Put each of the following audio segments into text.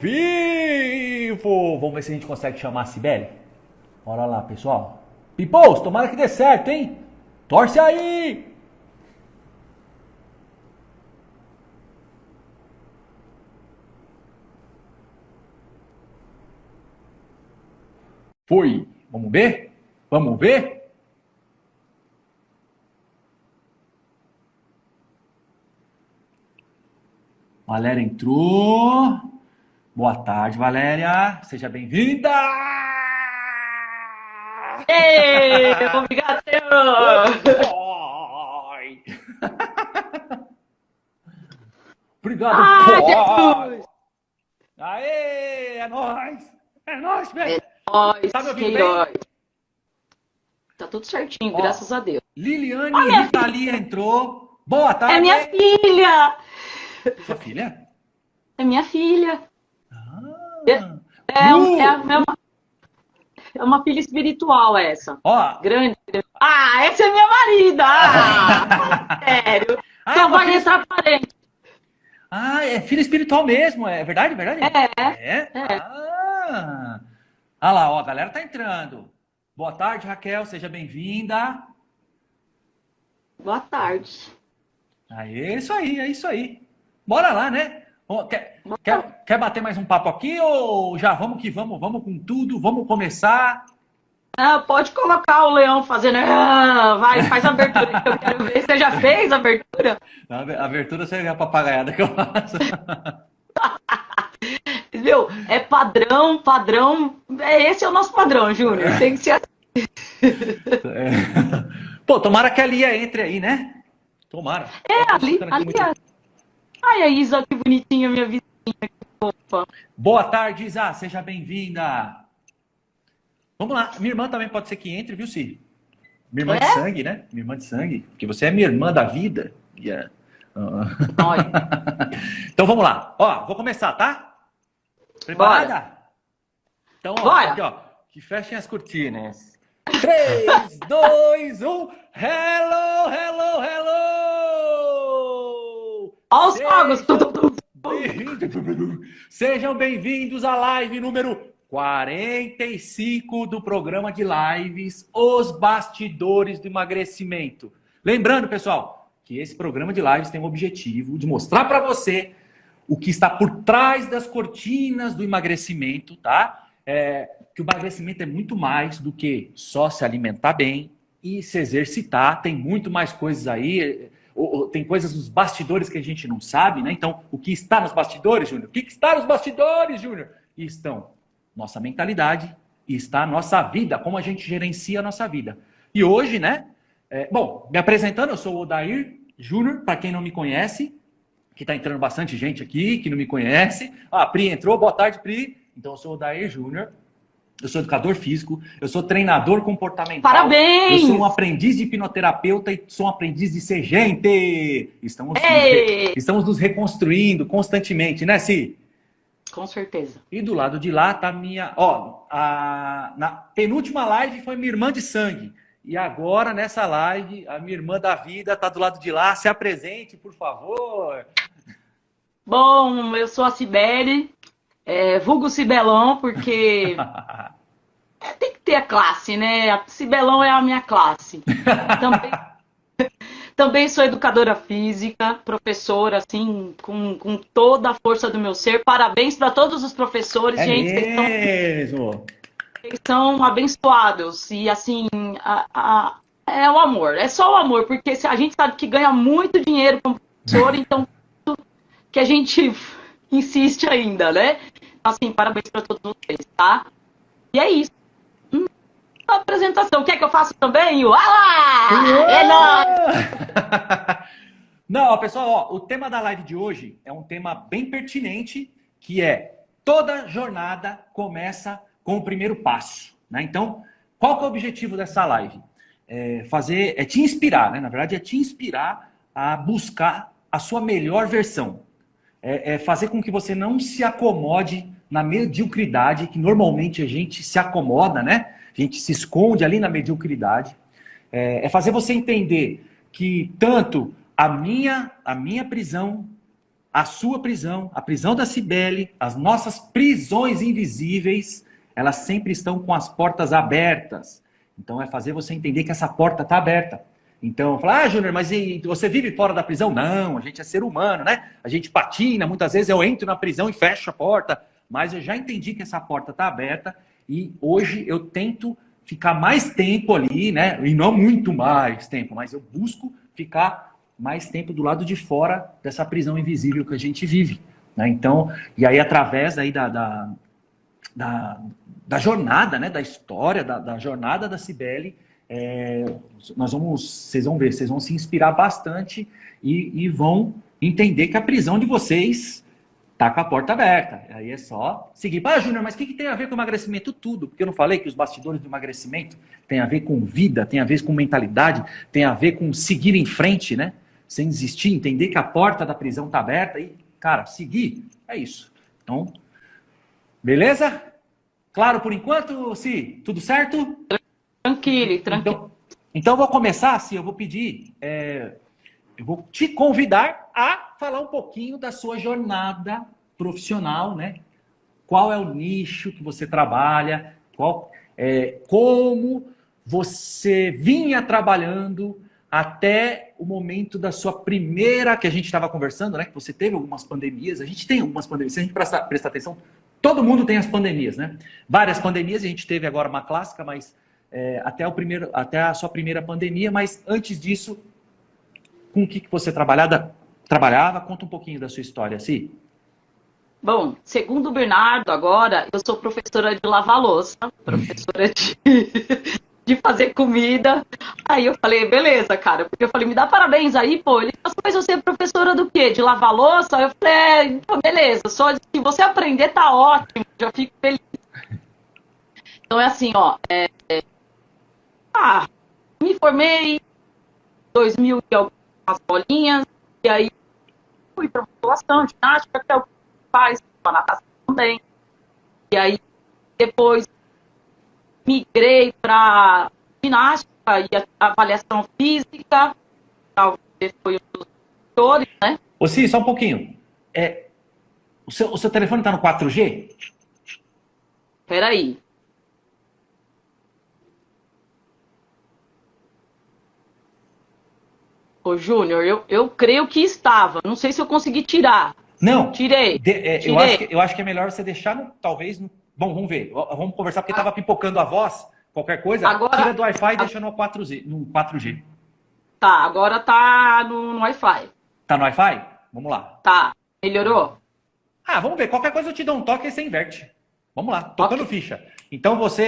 vivo! Vamos ver se a gente consegue chamar a Cibele. Bora lá, pessoal. Pipos, tomara que dê certo, hein? Torce aí! Foi. Vamos ver? Vamos ver? Valéria entrou. Boa tarde, Valéria. Seja bem-vinda! Ei, obrigado, senhor! Oi. Obrigado, Ah, pai! Jesus! Aê, é nóis! É nóis, velho! É nóis, Tá me ouvindo bem? Queiroz. Tá tudo certinho, Ó, graças a Deus. Liliane Olha, Ritali entrou. Boa é tarde! minha filha! Sua filha? É minha filha. Ah, É uma filha espiritual essa. ó. Grande. Ah, essa é minha marida! Ah, sério. Ah, é Só uma vai filha... entrar parente. Ah, é filha espiritual mesmo, é verdade, verdade? É? É. Ah. Ah lá, ó, a galera tá entrando. Boa tarde, Raquel, seja bem-vinda. Boa tarde. Aí, é isso aí, é isso aí. Bora lá, né? Ó, quer bater mais um papo aqui ou já vamos que vamos? Vamos com tudo, vamos começar. Ah, pode colocar o leão fazendo. Ah, vai, faz a abertura que eu quero ver. Você já fez a abertura? A abertura seria a papagaiada que eu faço. Viu? É padrão, padrão. Esse é o nosso padrão, Júnior. Tem que ser assim. É. Pô, tomara que a Lia entre aí, né? Tomara. Eu tô escutando aqui muito. Ai, a Isa, que bonitinha, minha vizinha, que fofa. Boa tarde, Isa, seja bem-vinda. Vamos lá, minha irmã também pode ser que entre, viu, Si? Minha irmã de sangue, né? Minha irmã de sangue, porque você é minha irmã da vida. Yeah. Então vamos lá. Ó, vou começar, tá? Preparada? Bora. Então, ó, Bora. aqui, ó, que fechem as cortinas. 3, 2, 1. Hello, hello, hello! Olha os fogos. Sejam bem-vindos à live número 45 do programa de lives Os Bastidores do Emagrecimento. Lembrando, pessoal, que esse programa de lives tem o objetivo de mostrar para você o que está por trás das cortinas do emagrecimento, tá? Que o emagrecimento é muito mais do que só se alimentar bem e se exercitar. Tem muito mais coisas aí. Tem coisas nos bastidores que a gente não sabe, né? Então, o que está nos bastidores, Júnior? O que está nos bastidores, Júnior? Estão nossa mentalidade e está a nossa vida, como a gente gerencia a nossa vida. E hoje, né? Bom, me apresentando, eu sou o Odair Júnior, para quem não me conhece, que está entrando bastante gente aqui, que não me conhece. Ah, a Pri entrou, boa tarde, Pri. Então, eu sou o Odair Júnior. Eu sou educador físico, eu sou treinador comportamental. Parabéns! Eu sou um aprendiz de hipnoterapeuta e sou um aprendiz de ser gente. Estamos nos reconstruindo constantemente, né, Si? Com certeza. E do lado de lá tá minha... Ó, na penúltima live foi minha irmã de sangue. E agora, nessa live, a minha irmã da vida tá do lado de lá. Se apresente, por favor. Bom, eu sou a Cibele, vulgo Cibelão, porque tem que ter a classe, né? A Cibelão é a minha classe. Também sou educadora física, professora, assim, com toda a força do meu ser. Parabéns para todos os professores, gente. Eles são abençoados. E, assim, é o amor. É só o amor, porque a gente sabe que ganha muito dinheiro como professor, então que a gente insiste ainda, né? Assim, parabéns para todos vocês, tá? E é isso. A apresentação. Quer que eu faça também? É nóis! Não, pessoal, ó, o tema da live de hoje é um tema bem pertinente, que é toda jornada começa com o primeiro passo, né? Então, qual que é o objetivo dessa live? É te inspirar, né? Na verdade, é te inspirar a buscar a sua melhor versão. É fazer com que você não se acomode na mediocridade, que normalmente a gente se acomoda, né? A gente se esconde ali na mediocridade. É fazer você entender que tanto a minha prisão, a sua prisão, a prisão da Cibele, as nossas prisões invisíveis, elas sempre estão com as portas abertas. Então é fazer você entender que essa porta está aberta. Então, falar, Júnior, mas você vive fora da prisão? Não, a gente é ser humano, né? A gente patina, muitas vezes eu entro na prisão e fecho a porta, mas eu já entendi que essa porta está aberta e hoje eu tento ficar mais tempo ali, né? E não muito mais tempo, mas eu busco ficar mais tempo do lado de fora dessa prisão invisível que a gente vive, né? Então, e aí através aí da jornada, né? Da história, da jornada da Cibele, vocês vão ver, vocês vão se inspirar bastante e vão entender que a prisão de vocês tá com a porta aberta. Aí é só seguir. Ah, Júnior, mas o que tem a ver com emagrecimento? Tudo. Porque eu não falei que os bastidores do emagrecimento tem a ver com vida, tem a ver com mentalidade, tem a ver com seguir em frente, né? Sem desistir, entender que a porta da prisão tá aberta e, cara, seguir. É isso. Então, beleza? Claro por enquanto, Si? Tudo certo? Tranquilo, tranquilo. Então eu vou começar, assim, eu vou pedir, eu vou te convidar a falar um pouquinho da sua jornada profissional, né? Qual é o nicho que você trabalha, como você vinha trabalhando até o momento da sua primeira, que a gente estava conversando, né? Que você teve algumas pandemias, a gente tem algumas pandemias, se a gente prestar atenção, todo mundo tem as pandemias, né? Várias pandemias, a gente teve agora uma clássica, mas até a sua primeira pandemia, mas antes disso, com o que você trabalhava? Conta um pouquinho da sua história, Si. Bom, segundo o Bernardo, agora, eu sou professora de lavar louça, professora de fazer comida. Aí eu falei, beleza, cara, porque eu falei, me dá parabéns aí, pô. Ele falou, mas você é professora do quê? De lavar louça? Eu falei, beleza, só se você aprender tá ótimo, já fico feliz. Então é assim, ó, me formei em 2000 e algumas bolinhas, e aí fui para musculação, ginástica, que é o que faz, para natação também. E aí depois migrei para ginástica e avaliação física, talvez foi um dos tutores, né? Ô, Si, só um pouquinho. O seu telefone está no 4G? Peraí. Ô, Júnior, eu creio que estava. Não sei se eu consegui tirar. Não. Tirei. Eu acho que é melhor você deixar, talvez... Bom, vamos ver. Vamos conversar, porque estava pipocando a voz. Qualquer coisa, agora, tira do Wi-Fi e deixa no 4G. Tá, agora tá no Wi-Fi. Tá no Wi-Fi? Vamos lá. Tá. Melhorou? Vamos ver. Qualquer coisa eu te dou um toque e você inverte. Vamos lá. Tocando ficha. Então nós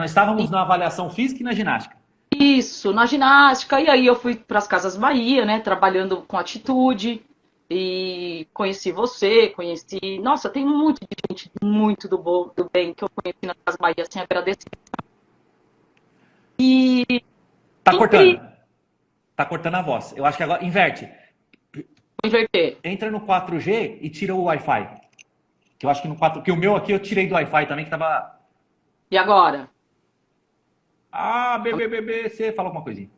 estávamos na avaliação física e na ginástica. Isso, na ginástica, e aí eu fui para as Casas Bahia, né, trabalhando com atitude, e conheci você, nossa, tem muito de gente muito do bem que eu conheci nas Casas Bahia, assim, agradecer. E... Tá cortando a voz. Eu acho que agora, inverte. Vou inverter. Entra no 4G e tira o Wi-Fi. Que eu acho que no 4G, que o meu aqui eu tirei do Wi-Fi também, que tava... E agora? Você fala alguma coisinha.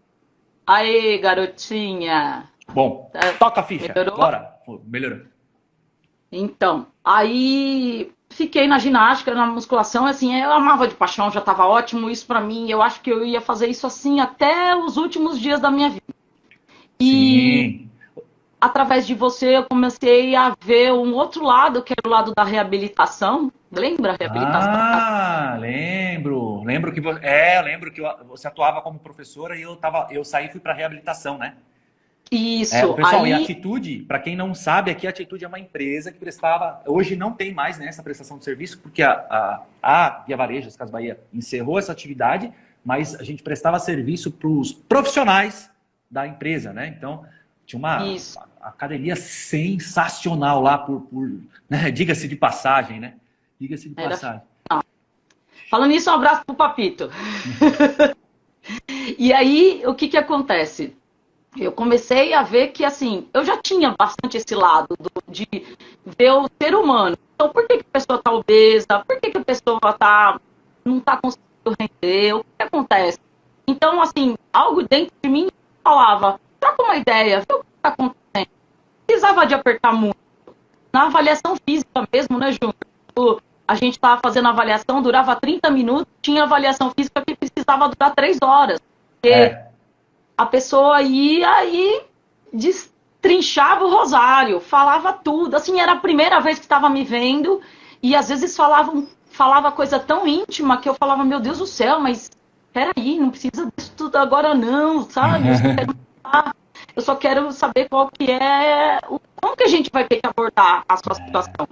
Aê, garotinha. Bom, toca a ficha. Melhorou? Bora. Melhorou. Então, aí fiquei na ginástica, na musculação, assim, eu amava de paixão, já estava ótimo isso pra mim. Eu acho que eu ia fazer isso assim até os últimos dias da minha vida. E através de você eu comecei a ver um outro lado, que era o lado da reabilitação. Lembra a reabilitação? Lembro. Lembro que você atuava como professora e eu saí e fui para reabilitação, né? Isso. Pessoal, e a Atitude, para quem não sabe, aqui a Atitude é uma empresa que prestava, hoje não tem mais, né, essa prestação de serviço, porque a Via Varejo, as Casas Bahia, encerrou essa atividade, mas a gente prestava serviço para os profissionais da empresa, né? Então, tinha uma academia sensacional lá, né? Diga-se de passagem, né? Diga-se de passagem. Falando nisso, um abraço pro Papito. E aí, o que acontece? Eu comecei a ver que, assim, eu já tinha bastante esse lado de ver o ser humano. Então, por que a pessoa está obesa? Por que a pessoa não está conseguindo render? O que acontece? Então, assim, algo dentro de mim falava, troca uma ideia, vê o que está acontecendo. Não precisava de apertar muito. na avaliação física mesmo, né, Júnior? A gente estava fazendo a avaliação, durava 30 minutos, tinha avaliação física que precisava durar 3 horas. Porque a pessoa ia e destrinchava o rosário, falava tudo. Assim, era a primeira vez que estava me vendo e às vezes falava coisa tão íntima que eu falava, meu Deus do céu, mas peraí, não precisa disso tudo agora não, sabe? Eu só quero saber qual que é, como que a gente vai ter que abordar a sua situação.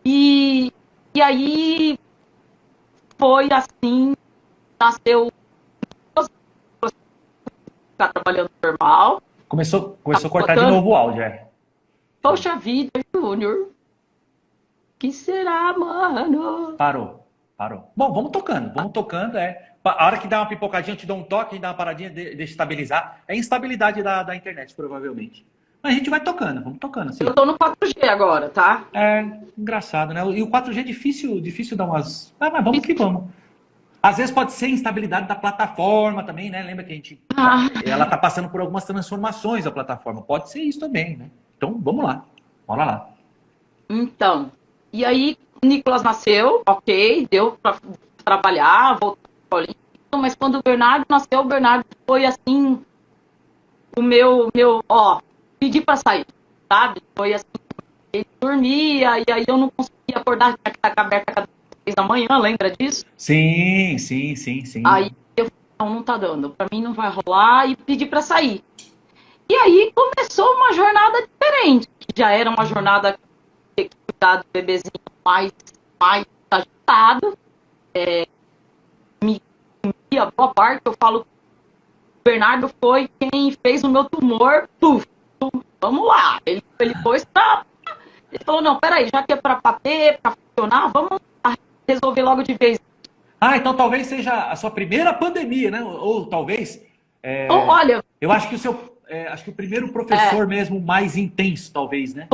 E aí foi assim, nasceu, ficar trabalhando normal. Começou a cortar de novo o áudio, Poxa vida, Júnior. Que será, mano? Parou. Bom, vamos tocando, A hora que dá uma pipocadinha, eu te dou um toque, dá uma paradinha, deixa estabilizar. É instabilidade da internet, provavelmente. Mas a gente vai tocando, vamos tocando. Assim. Eu tô no 4G agora, tá? É engraçado, né? E o 4G é difícil dar umas... mas vamos que vamos. Às vezes pode ser instabilidade da plataforma também, né? Lembra que a gente... Ela tá passando por algumas transformações, a plataforma. Pode ser isso também, né? Então, vamos lá. Bora lá. Então, e aí o Nicolas nasceu, ok, deu pra trabalhar, voltou pra escolinha, mas quando o Bernardo nasceu, o Bernardo foi assim, o meu, pedi pra sair, sabe? Foi assim, ele dormia, e aí eu não conseguia acordar, tinha que estar aberta cada 3 da manhã, lembra disso? Sim. Aí eu falei, não tá dando, pra mim não vai rolar, e pedi pra sair. E aí começou uma jornada diferente, que já era uma jornada que ter que cuidar do bebezinho mais agitado. A boa parte, eu falo, o Bernardo foi quem fez o meu tumor, vamos lá. Ele foi pra... Ele falou, não, peraí, já que é pra bater, pra funcionar, vamos resolver logo de vez. Então talvez seja a sua primeira pandemia, né? Ou talvez... olha... Eu acho que acho que o primeiro professor mesmo mais intenso, talvez, né?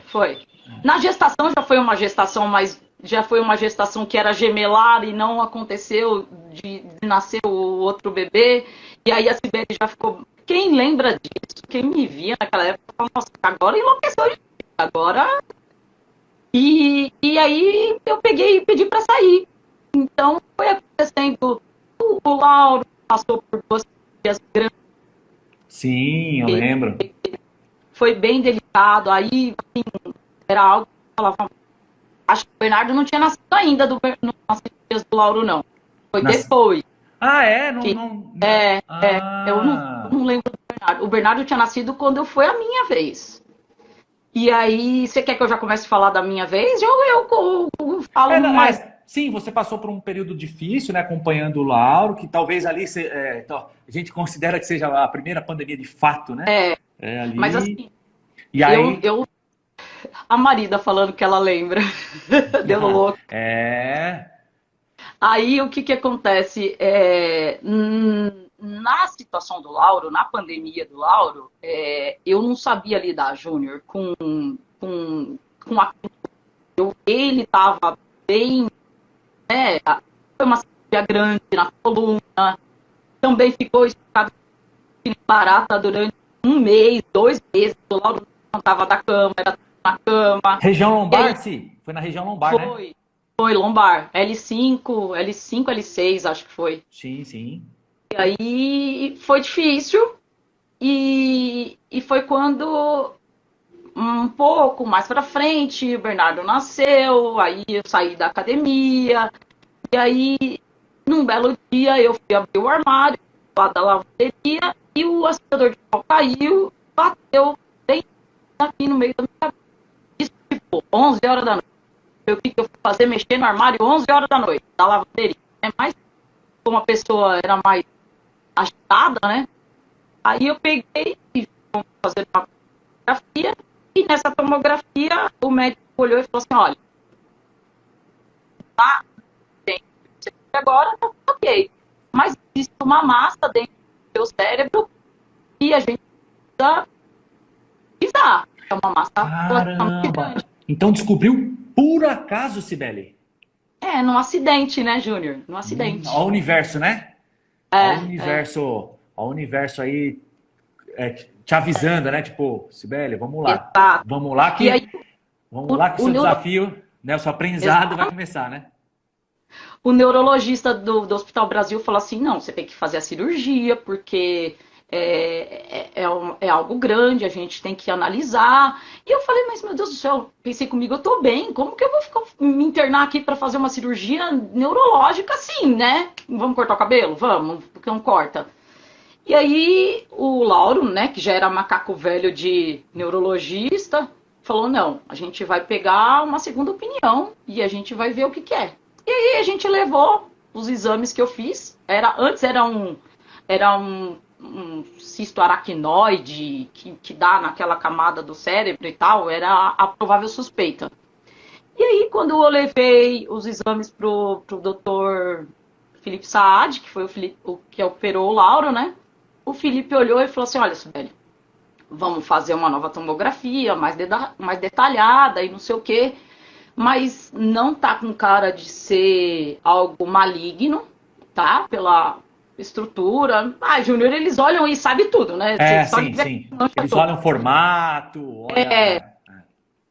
Foi. Na gestação já foi uma gestação, mas já foi uma gestação que era gemelar e não aconteceu de nascer o outro bebê. E aí a Sibeli já ficou... Quem lembra disso? Quem me via naquela época, falava, nossa, agora enlouqueceu de agora. E aí eu peguei e pedi para sair. Então foi acontecendo. O Lauro passou por 2 dias grandes. Sim, eu lembro. Foi bem delicado. Aí, assim, era algo que eu falava. Acho que o Bernardo não tinha nascido ainda nos dias do Lauro, não. Foi depois. Eu não lembro do Bernardo. O Bernardo tinha nascido quando foi a minha vez. E aí, você quer que eu já comece a falar da minha vez? Eu falo mais. Sim, você passou por um período difícil, né, acompanhando o Lauro, que talvez ali a gente considera que seja a primeira pandemia de fato, né? Ali. Mas assim, e aí... a Marida falando que ela lembra. Deu louco. Aí o que acontece? Na situação do Lauro, na pandemia do Lauro, eu não sabia lidar, Júnior, com ele estava bem, né? Foi uma cirurgia grande na coluna, também ficou estado barata durante 1 mês, 2 meses, o Lauro não estava da cama, era na cama. Região lombar, sim? Foi na região lombar, né? Foi lombar, L5, L6, acho que foi. Sim. E aí foi difícil e foi quando um pouco mais pra frente o Bernardo nasceu, aí eu saí da academia e aí num belo dia eu fui abrir o armário lá da lavanderia e o aspirador de pó caiu, bateu bem aqui no meio da minha cabeça. Isso tipo 11 horas da noite. O que eu fui fazer? Mexer no armário 11 horas da noite, da lavanderia. Mas como a pessoa era mais agitada, né? Aí eu peguei e fui fazer uma tomografia. E nessa tomografia, o médico olhou e falou assim, olha, tá, agora tá ok. Mas existe uma massa dentro do seu cérebro e a gente precisa pisar. É uma massa muito grande. Então descobriu por acaso, Sibeli? Num acidente, né, Júnior? Num acidente. Ao universo, né? Ao universo aí te avisando, né? Tipo, Sibeli, vamos lá. Exato. Vamos lá que, E aí, vamos lá que o seu desafio, né? O seu aprendizado vai começar, né? o neurologista do Hospital Brasil falou assim, não, você tem que fazer a cirurgia, porque é algo grande, a gente tem que analisar. E eu falei, mas meu Deus do céu, pensei comigo, eu tô bem, como que eu vou me internar aqui para fazer uma cirurgia neurológica assim, né? Vamos cortar o cabelo? Vamos, porque não corta. E aí o Lauro, né, que já era macaco velho de neurologista, falou, não, a gente vai pegar uma segunda opinião e a gente vai ver o que que é. E aí a gente levou os exames que eu fiz. Antes era um cisto aracnoide que dá naquela camada do cérebro e tal, era a provável suspeita. E aí, quando eu levei os exames pro doutor Felipe Saad, que foi o que operou o Lauro, né? O Felipe olhou e falou assim, olha, Sibeli, vamos fazer uma nova tomografia, mais detalhada e não sei o quê, mas não tá com cara de ser algo maligno, tá? Pela estrutura. Ah, Júnior, eles olham e sabem tudo, né? Sim. Eles olham o formato, olha...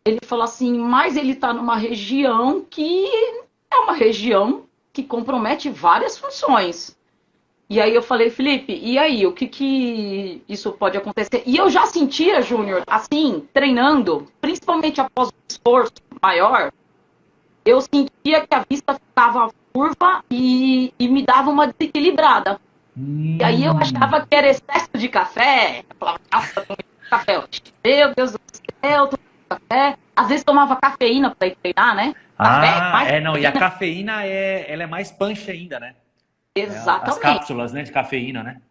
Ele falou assim, mas ele tá numa região que é uma região que compromete várias funções. E aí eu falei, Felipe, e aí, o que isso pode acontecer? E eu já sentia, Júnior, assim, treinando, principalmente após um esforço maior, eu sentia que a vista ficava curva e me dava uma desequilibrada. E aí eu achava que era excesso de café. Eu falava, nossa, tô muito café. Meu Deus do céu, tô muito café. Às vezes tomava cafeína para ir treinar, né? Café, não, e a cafeína ela é mais punch ainda, né? Exatamente. As cápsulas, né, de cafeína, né?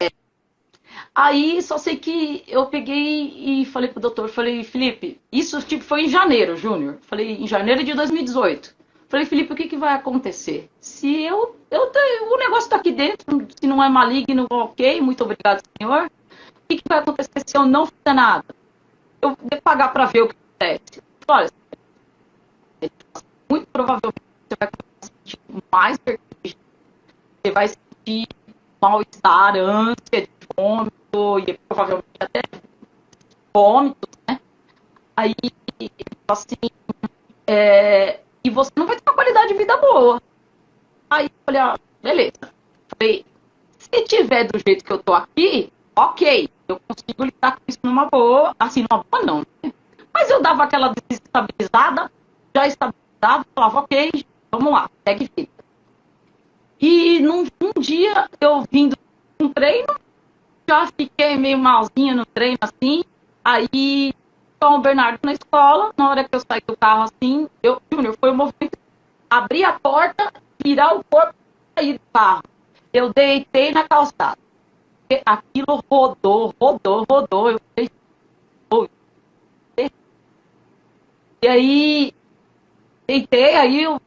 Aí só sei que eu peguei e falei pro doutor, falei, Felipe, isso tipo foi em janeiro, Júnior. Falei, em janeiro de 2018. Falei, Felipe, o que, que vai acontecer? Se o negócio tá aqui dentro, se não é maligno, ok, muito obrigado, senhor. O que, que vai acontecer se eu não fizer nada? Eu vou pagar para ver o que acontece. Olha, muito provavelmente você vai sentir mais vertigem, você vai sentir mal-estar, ânsia de vômito e provavelmente até vômitos, né? Aí, assim, e você não vai ter uma qualidade de vida boa. Aí eu falei, beleza. Falei, se tiver do jeito que eu tô aqui, ok, eu consigo lidar com isso numa boa, assim, numa boa não, né? Mas eu dava aquela desestabilizada, já estabilizava, falava, ok, vamos lá, segue vida. E um dia eu vindo um treino, já fiquei meio malzinha no treino, assim, aí com o Bernardo na escola, na hora que eu saí do carro, assim, Júnior, foi o movimento, abrir a porta, virar o corpo e sair do carro. Eu deitei na calçada. Aquilo rodou, eu falei, e aí, deitei, aí o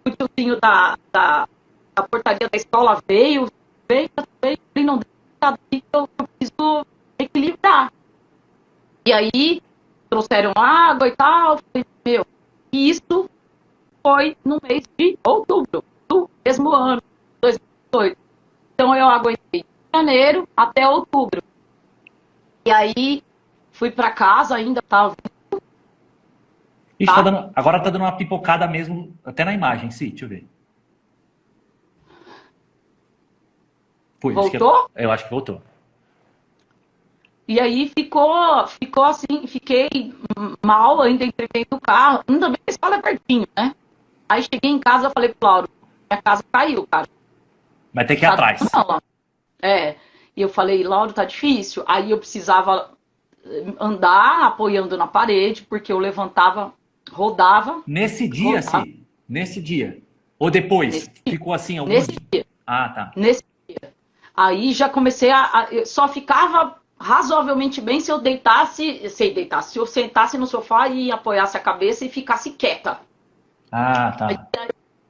tiozinho da portaria da escola veio, e não deixa que eu preciso equilibrar. E aí, trouxeram água e tal, falei, meu, e isso foi no mês de outubro, do mesmo ano, 2018. Então eu aguentei de janeiro até outubro. E aí, fui pra casa, ainda tava... Ixi, agora tá dando uma pipocada mesmo, até na imagem, sim, deixa eu ver. Foi, Voltou? eu acho que voltou. E aí ficou assim, fiquei mal, ainda entrei no carro. Ainda bem que a escola é pertinho, né? Aí cheguei em casa, falei pro Lauro, minha casa caiu, cara. Vai ter que ir atrás. Não, e eu falei, Lauro, tá difícil. Aí eu precisava andar apoiando na parede, porque eu levantava, rodava. Nesse dia, sim. Nesse dia. Ou depois? Ficou assim alguns dias? Nesse dia. Ah, tá. Nesse dia. Aí já comecei eu só ficava razoavelmente bem se eu se eu sentasse no sofá e apoiasse a cabeça e ficasse quieta. Ah, tá.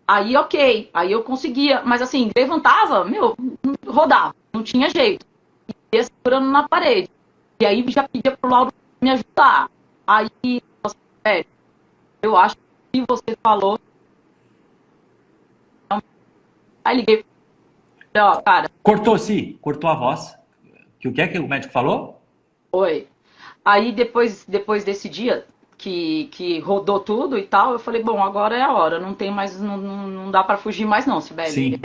Aí ok, aí eu conseguia, mas assim, levantava, rodava, não tinha jeito. Ia segurando na parede. E aí já pedia pro Lauro me ajudar. Aí, eu acho que você falou. Aí liguei, ó, cara. Cortou, sim, cortou a voz. O que é que o médico falou? Foi. Aí depois desse dia que rodou tudo e tal, eu falei, bom, agora é a hora, não tem mais, não dá pra fugir mais não, Sibeli. Sim.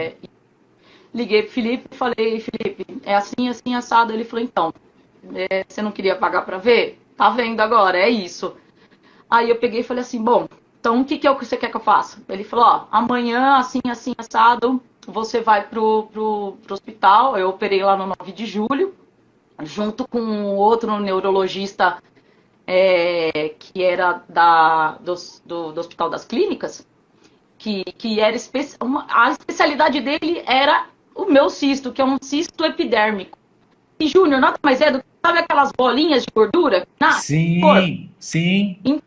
Liguei pro Felipe e falei, Felipe, é assim, assim, assado. Ele falou, então, você não queria pagar pra ver? Tá vendo agora, é isso. Aí eu peguei e falei assim, bom, então o que que é o que você quer que eu faça? Ele falou, ó, amanhã, assim, assim, assado, você vai pro hospital. Eu operei lá no 9 de julho, junto com outro neurologista que era do Hospital das Clínicas, que era a especialidade dele era o meu cisto, que é um cisto epidérmico. E, Júnior, nada mais é do que, sabe aquelas bolinhas de gordura que nascem no corpo? Sim, sim.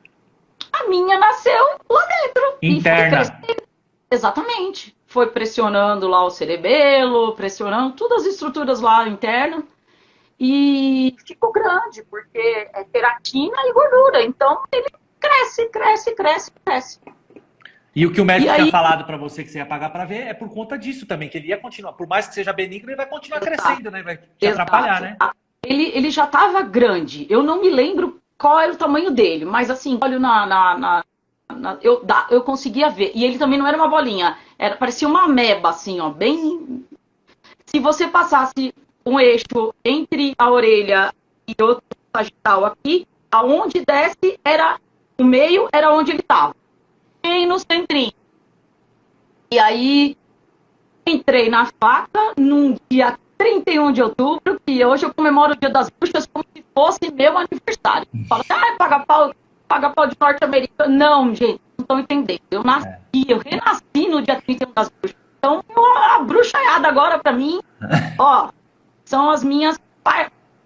A minha nasceu lá dentro e foi Interna. crescendo. Exatamente. Foi pressionando lá o cerebelo, pressionando todas as estruturas lá internas. E ficou grande, porque é queratina e gordura. Então ele cresce, cresce, cresce, cresce. E o que o E médico tinha aí, falado para você que você ia pagar para ver é por conta disso também, que ele ia continuar, por mais que seja benigno, ele vai continuar exato, crescendo, né? Vai te atrapalhar, exato. né? Ele já estava grande. Eu não me lembro qual era o tamanho dele, mas assim, olho eu conseguia ver. E ele também não era uma bolinha, parecia uma ameba, assim, ó, bem. Se você passasse um eixo entre a orelha e outro sagital aqui, aonde desce era o meio, era onde ele estava. Bem no centrinho. E aí entrei na faca num dia 31 de outubro, que hoje eu comemoro o Dia das Bruxas como se fosse meu aniversário. Fala, paga pau de norte-americano. Não, gente, não estão entendendo. É. Eu renasci no dia 31 das bruxas. Então, a bruxaiada agora, pra mim, ó, são as minhas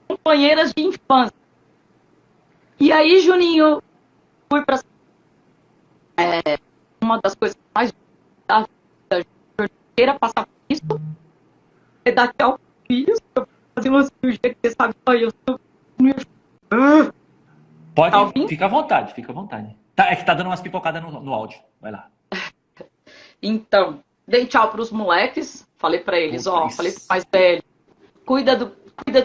companheiras de infância. E aí, Juninho, fui pra uma das coisas mais da vida, queira passar por isso, é dar tchau pro filho, fazer uma cirurgia que você sabe, eu sou. Tá Pode, ouvindo? fica à vontade, fica à vontade. Tá, é que tá dando umas pipocadas no áudio. Vai lá. Então, dei tchau pros moleques, falei pra eles, Puta, ó, falei pro mais velho, cuida do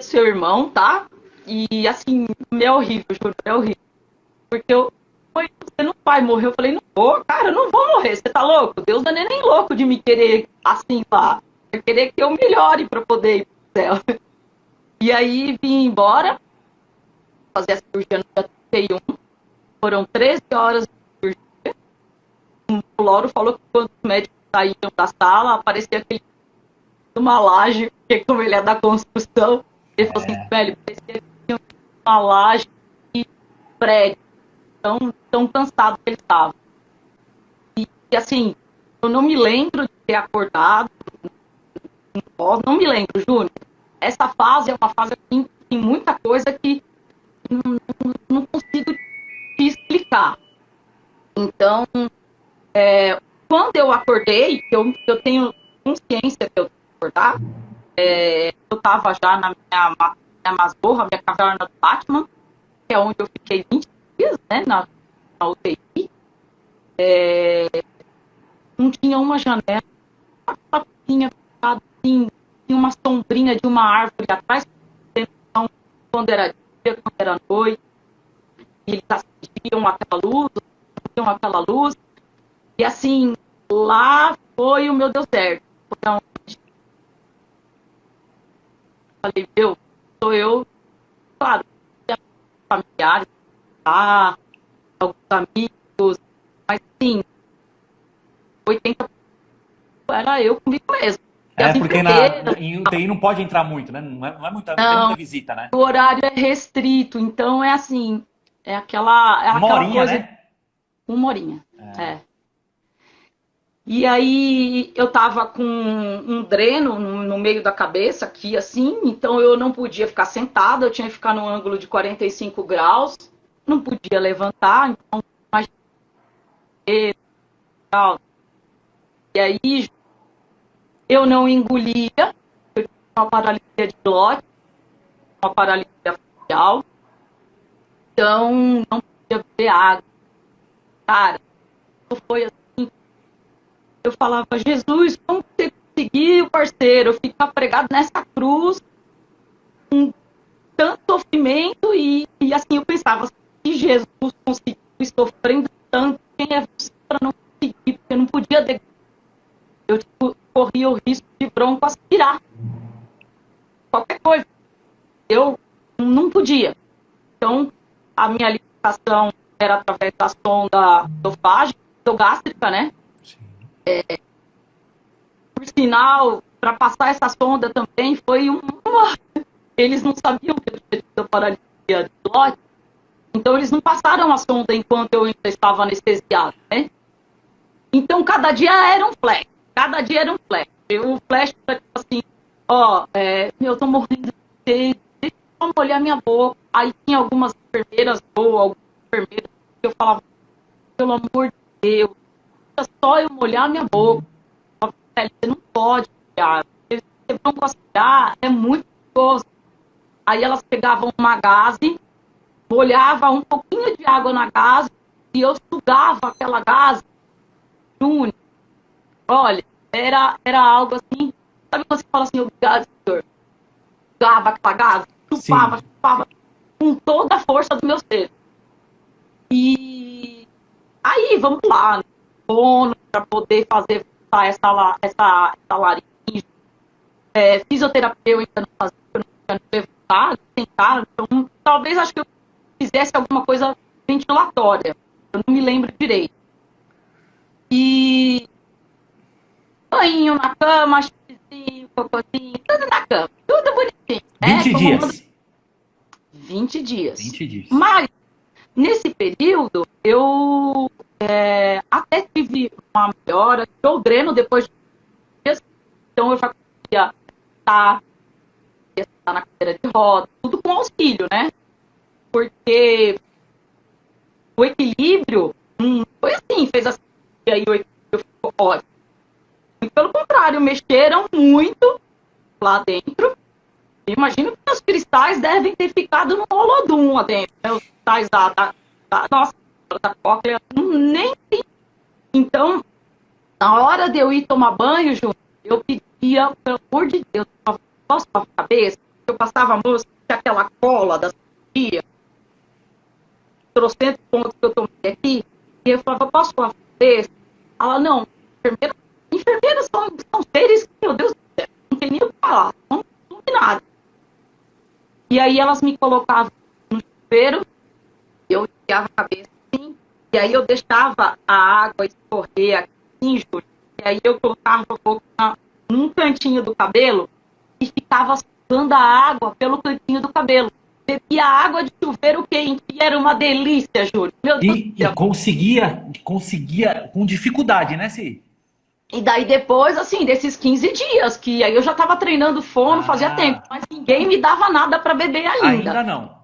seu irmão, tá? E assim, é horrível, juro, é horrível. Porque você não vai morrer. Eu falei, não vou, cara, eu não vou morrer, você tá louco? Deus não é nem louco de me querer assim lá. Eu querer que eu melhore pra poder ir pro céu. E aí vim embora, fazer a cirurgia no dia 31. Foram 13 horas de cirurgia. O Lauro falou que quando os médicos saíam da sala, aparecia aquele uma laje, porque como ele é da construção, ele falou assim, velho, parecia que tinha uma laje de prédio, tão cansado que ele estava. E assim, eu não me lembro de ter acordado, não me lembro, Júnior. Essa fase é uma fase assim, tem muita coisa que não consigo te explicar. Então, quando eu acordei, eu tenho consciência que eu acordar, eu estava já na minha masmorra, minha caverna do Batman, que é onde eu fiquei 20 dias, né, na UTI. Não tinha uma janela, tinha ficado assim, tinha uma sombrinha de uma árvore atrás, quando era dia, quando era noite, e eles assistiam aquela luz, e assim, lá foi o meu deserto. Foi onde falei, sou eu, claro, familiares, tá, alguns amigos, mas sim, 80% era eu comigo mesmo. E as Porque enfermeiras, em UTI não pode entrar muito, né? Não tem muita não, visita, né? o horário é restrito, então é assim, é Uma aquela horinha, coisa, né? uma horinha, E aí eu tava com um dreno no meio da cabeça aqui, assim, então eu não podia ficar sentada, eu tinha que ficar no ângulo de 45 graus, não podia levantar, então e aí eu não engolia, eu tinha uma paralisia de glote, uma paralisia facial, então não podia beber água. Cara, foi assim, eu falava, Jesus, como você conseguiu, parceiro, ficar pregado nessa cruz tanto sofrimento e assim, eu pensava, se Jesus conseguiu sofrendo tanto, quem é você para não conseguir? Porque eu não podia, eu tipo, corria o risco de broncoaspirar. Qualquer coisa. Eu não podia. Então, a minha alimentação era através da sonda esogástrica, né? Sim. Por sinal, para passar essa sonda também foi uma... Eles não sabiam que eu tinha tido paralisia de Lott, então eles não passaram a sonda enquanto eu ainda estava anestesiado, né? Então, cada dia era um flash. Cada dia era um flash. O flash era tipo assim, eu tô morrendo de sede, deixa eu molhar minha boca. Aí tinha algumas enfermeiras, ou algumas enfermeiras, que eu falava, pelo amor de Deus, é só eu molhar minha boca. Você não pode molhar. Você não pode molhar, é muito perigoso. Aí elas pegavam uma gaze, molhavam um pouquinho de água na gaze, e eu sugava aquela gaze. Júnior, olha, era algo assim, sabe quando você fala assim, obrigado, senhor? Sugava aquela gaze, chupava com toda a força do meu ser. E aí, vamos lá, fono, para poder fazer essa laringe. Fisioterapia eu ainda não fazia, eu não tinha levantado, sentado, então talvez acho que eu fizesse alguma coisa ventilatória, eu não me lembro direito. E banho na cama, chiquezinho, cocôzinho, tudo na cama, tudo bonitinho. 20 dias. 20 dias. 20 dias. Mas, nesse período, eu até tive uma melhora, eu dreno depois de dias, então eu já conseguia estar na cadeira de roda, tudo com auxílio, né? Porque o equilíbrio foi assim, fez assim, e aí o equilíbrio ficou ótimo. E pelo contrário, mexeram muito lá dentro. Eu imagino que os cristais devem ter ficado no holodum lá dentro, né? Os cristais da cóclea, nem tem. Então, na hora de eu ir tomar banho, Júnior, eu pedia, pelo amor de Deus, posso lavar a cabeça? Eu passava a moça, tinha aquela cola da cirurgia, 300 pontos que eu tomei aqui, e eu falava, posso lavar a cabeça? Ela, não, enfermeiras são seres que, meu Deus do céu, não tem nem o que falar, não tem nada. E aí elas me colocavam no chuveiro, eu enfiava a cabeça assim, e aí eu deixava a água escorrer assim, Júlio, e aí eu colocava um pouco num cantinho do cabelo e ficava sugando a água pelo cantinho do cabelo. Bebia água de chuveiro quente, e era uma delícia, Júlio. Meu Deus do céu. E conseguia com dificuldade, né, Si? E daí depois, assim, desses 15 dias, que aí eu já estava treinando fono, fazia tempo, mas ninguém me dava nada para beber ainda. Ainda não.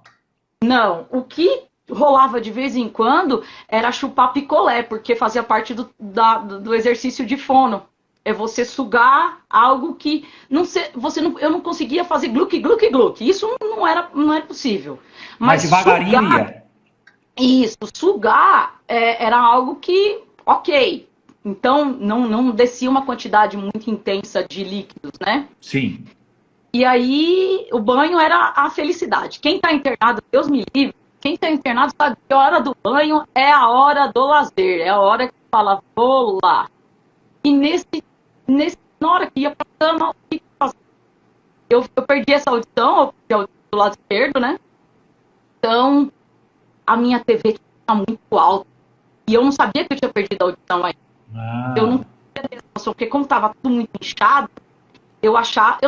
Não, o que rolava de vez em quando era chupar picolé, porque fazia parte do exercício de fono. É você sugar algo que eu não conseguia fazer gluck, gluck, gluck. Isso não era possível. Mas devagarinho ia. Isso, sugar era algo que, ok. Então, não descia uma quantidade muito intensa de líquidos, né? Sim. E aí, o banho era a felicidade. Quem está internado, Deus me livre, quem está internado sabe que a hora do banho é a hora do lazer, é a hora que fala, vou lá. E na hora que ia pra cama, o que fazia? Eu perdi essa audição, que é o do lado esquerdo, né? Então, a minha TV estava muito alta. E eu não sabia que eu tinha perdido a audição aí. Eu não tinha noção, porque como estava tudo muito inchado, eu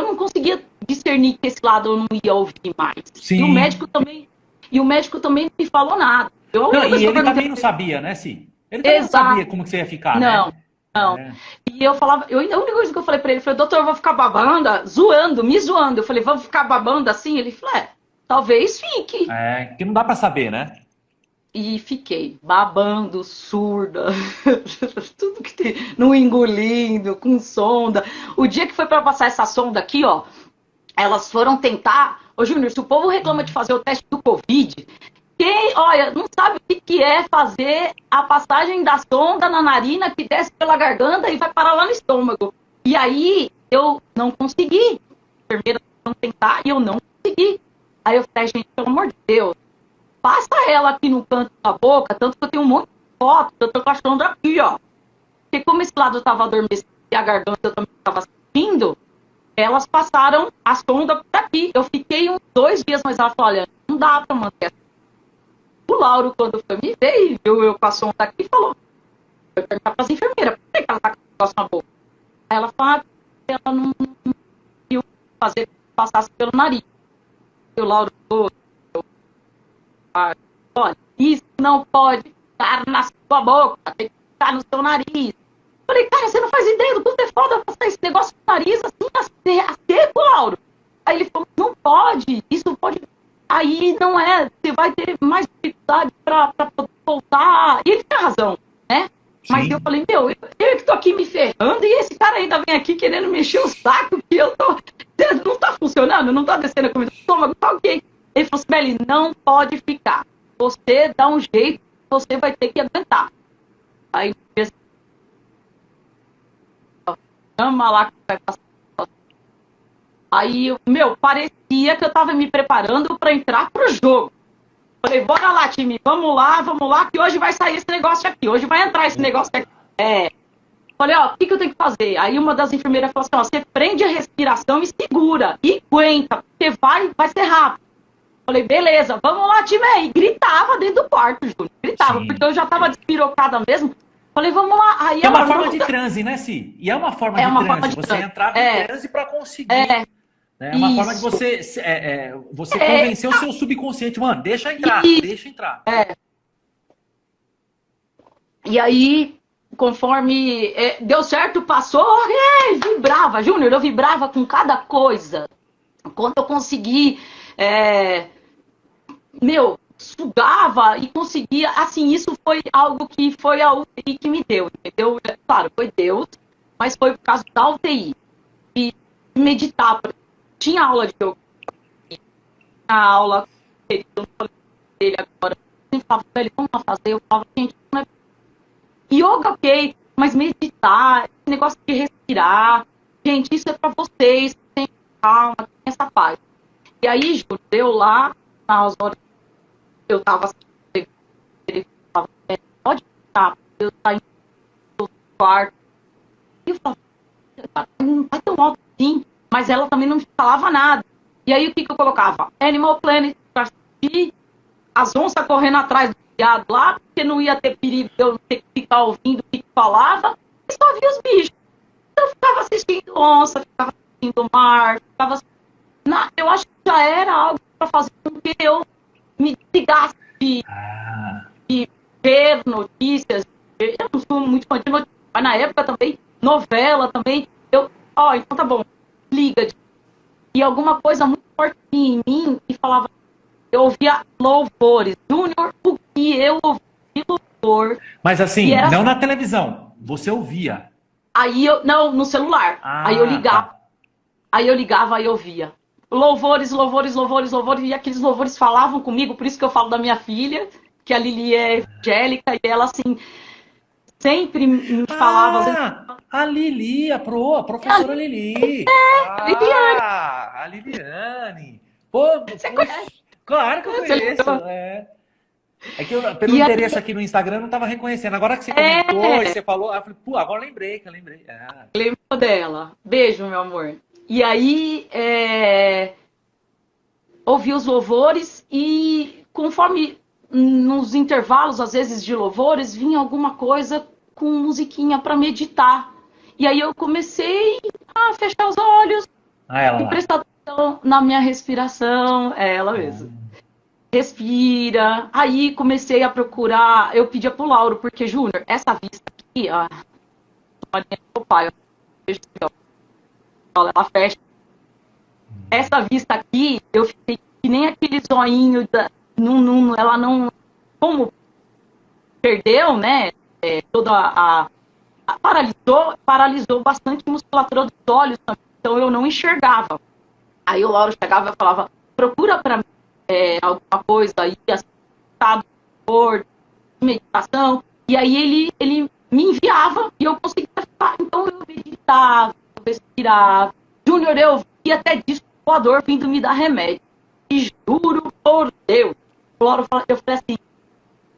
não conseguia discernir que esse lado eu não ia ouvir mais. Sim. E o médico também não me falou nada. E ele também não sabia, né, Si? Ele também não sabia como que você ia ficar, não, né? Não. E eu falava, a única coisa que eu falei pra ele, eu falei, doutor, eu vou ficar babando, me zoando. Eu falei, vamos ficar babando assim? Ele falou, talvez fique. Que não dá pra saber, né? E fiquei babando, surda, tudo que tem, não engolindo, com sonda. O dia que foi pra passar essa sonda aqui, ó, elas foram tentar. Ô, Júnior, se o povo reclama de fazer o teste do Covid, olha, não sabe o que é fazer a passagem da sonda na narina que desce pela garganta e vai parar lá no estômago. E aí eu não consegui. A enfermeira não tentar e eu não consegui. Aí eu falei, gente, pelo amor de Deus, passa ela aqui no canto da boca, tanto que eu tenho um monte de fotos, eu tô com a sonda aqui, ó. Porque como esse lado tava adormecido e a garganta eu também tava sentindo, elas passaram a sonda por aqui. Eu fiquei uns 2 dias, mas ela falou, olha, não dá pra manter assim. O Lauro, quando foi me ver e viu eu com a sonda aqui, falou, foi perguntar pras enfermeiras, por que ela tá com o negócio na boca? Aí ela falou, ela não conseguiu fazer que passasse pelo nariz. E o Lauro falou, olha, isso não pode ficar na sua boca, tem que ficar no seu nariz. Eu falei, cara, você não faz ideia do quanto é foda passar esse negócio no nariz assim, a seco, Lauro. Aí ele falou, não pode, isso pode. Aí não é, você vai ter mais dificuldade pra poder voltar. E ele tem razão, né? Mas eu falei, meu, eu que tô aqui me ferrando e esse cara ainda vem aqui querendo mexer o saco que eu tô. Não tá funcionando, não tá descendo a comida do estômago, tá ok. Ele falou assim, Beli, não pode ficar. Você dá um jeito, você vai ter que aguentar. Aí, chama lá que vai passar. Aí, meu, parecia que eu tava me preparando pra entrar pro jogo. Falei, bora lá, time, vamos lá, que hoje vai sair esse negócio aqui, hoje vai entrar esse negócio aqui. Falei, ó, o que eu tenho que fazer? Aí uma das enfermeiras falou assim, ó, você prende a respiração e segura, e aguenta, porque vai ser rápido. Falei, beleza, vamos lá, time aí. Gritava dentro do quarto, Júnior, gritava, Sim. porque eu já tava despirocada mesmo. Falei, vamos lá. Aí é uma forma de transe, né, Si? E é uma forma de transe, você entrava em transe pra conseguir... Né? É uma forma de você, você convencer o seu subconsciente. Mano, deixa entrar, deixa entrar. E aí, conforme deu certo, passou, vibrava, Júnior, eu vibrava com cada coisa. Quando eu consegui, sugava e conseguia, assim, isso foi algo que foi a UTI que me deu, entendeu? Claro, foi Deus, mas foi por causa da UTI. E meditar, tinha aula de yoga, tinha aula, eu não falei dele agora, eu falava, vamos lá fazer, eu falava, gente, não é yoga, ok, mas meditar, esse negócio de respirar, gente, isso é pra vocês, tem calma, tem essa paz. E aí, Júlio, eu lá, nas horas, eu tava assim, ele falava, pode ficar, eu saí do quarto, e eu falava, não vai tão alto assim, mas ela também não falava nada. E aí, o que eu colocava? Animal Planet, pra assistir, as onças correndo atrás do viado lá, porque não ia ter perigo de eu ter que ficar ouvindo o que falava, e só via os bichos. Então, eu ficava assistindo onça, ficava assistindo o mar, ficava eu acho que já era algo para fazer com que eu me desligasse de ver notícias. Eu não sou muito fã de notícias, mas na época também, novela também. Então tá bom, liga. E alguma coisa muito forte em mim e falava, eu ouvia louvores. Júnior, o que eu ouvi louvor. Mas assim, não na televisão, você ouvia. Aí não, no celular. Aí eu ligava. Tá. Aí eu ligava e ouvia. Louvores, louvores, louvores, louvores. E aqueles louvores falavam comigo, por isso que eu falo da minha filha, que a Lili é evangélica, e ela, assim, sempre me falava... A Lili, a professora Lili. Liliane. A Liliane. Pô, você conhece? Claro que eu conheço. É que eu, pelo endereço aqui no Instagram, eu não estava reconhecendo. Agora que você comentou e você falou, eu falei, pô, agora lembrei. Lembro dela. Beijo, meu amor. E aí, ouvi os louvores e conforme nos intervalos, às vezes, de louvores, vinha alguma coisa com musiquinha para meditar. E aí eu comecei a fechar os olhos e prestar atenção na minha respiração. Ela mesma. Respira. Aí comecei a procurar, eu pedia pro Lauro, porque, Júnior, essa vista aqui, ó, meu pai, ela fecha. Essa vista aqui, eu fiquei que nem aquele zoinho ela não, como perdeu, né, toda paralisou bastante a musculatura dos olhos, então eu não enxergava. Aí o Lauro chegava e falava, procura para mim alguma coisa aí, assim, de meditação, e aí ele me enviava e eu conseguia ficar, então eu meditava, eu respirava. Júnior, eu vi até disco voador vindo me dar remédio. te juro por Deus. O Lauro falou, eu falei assim,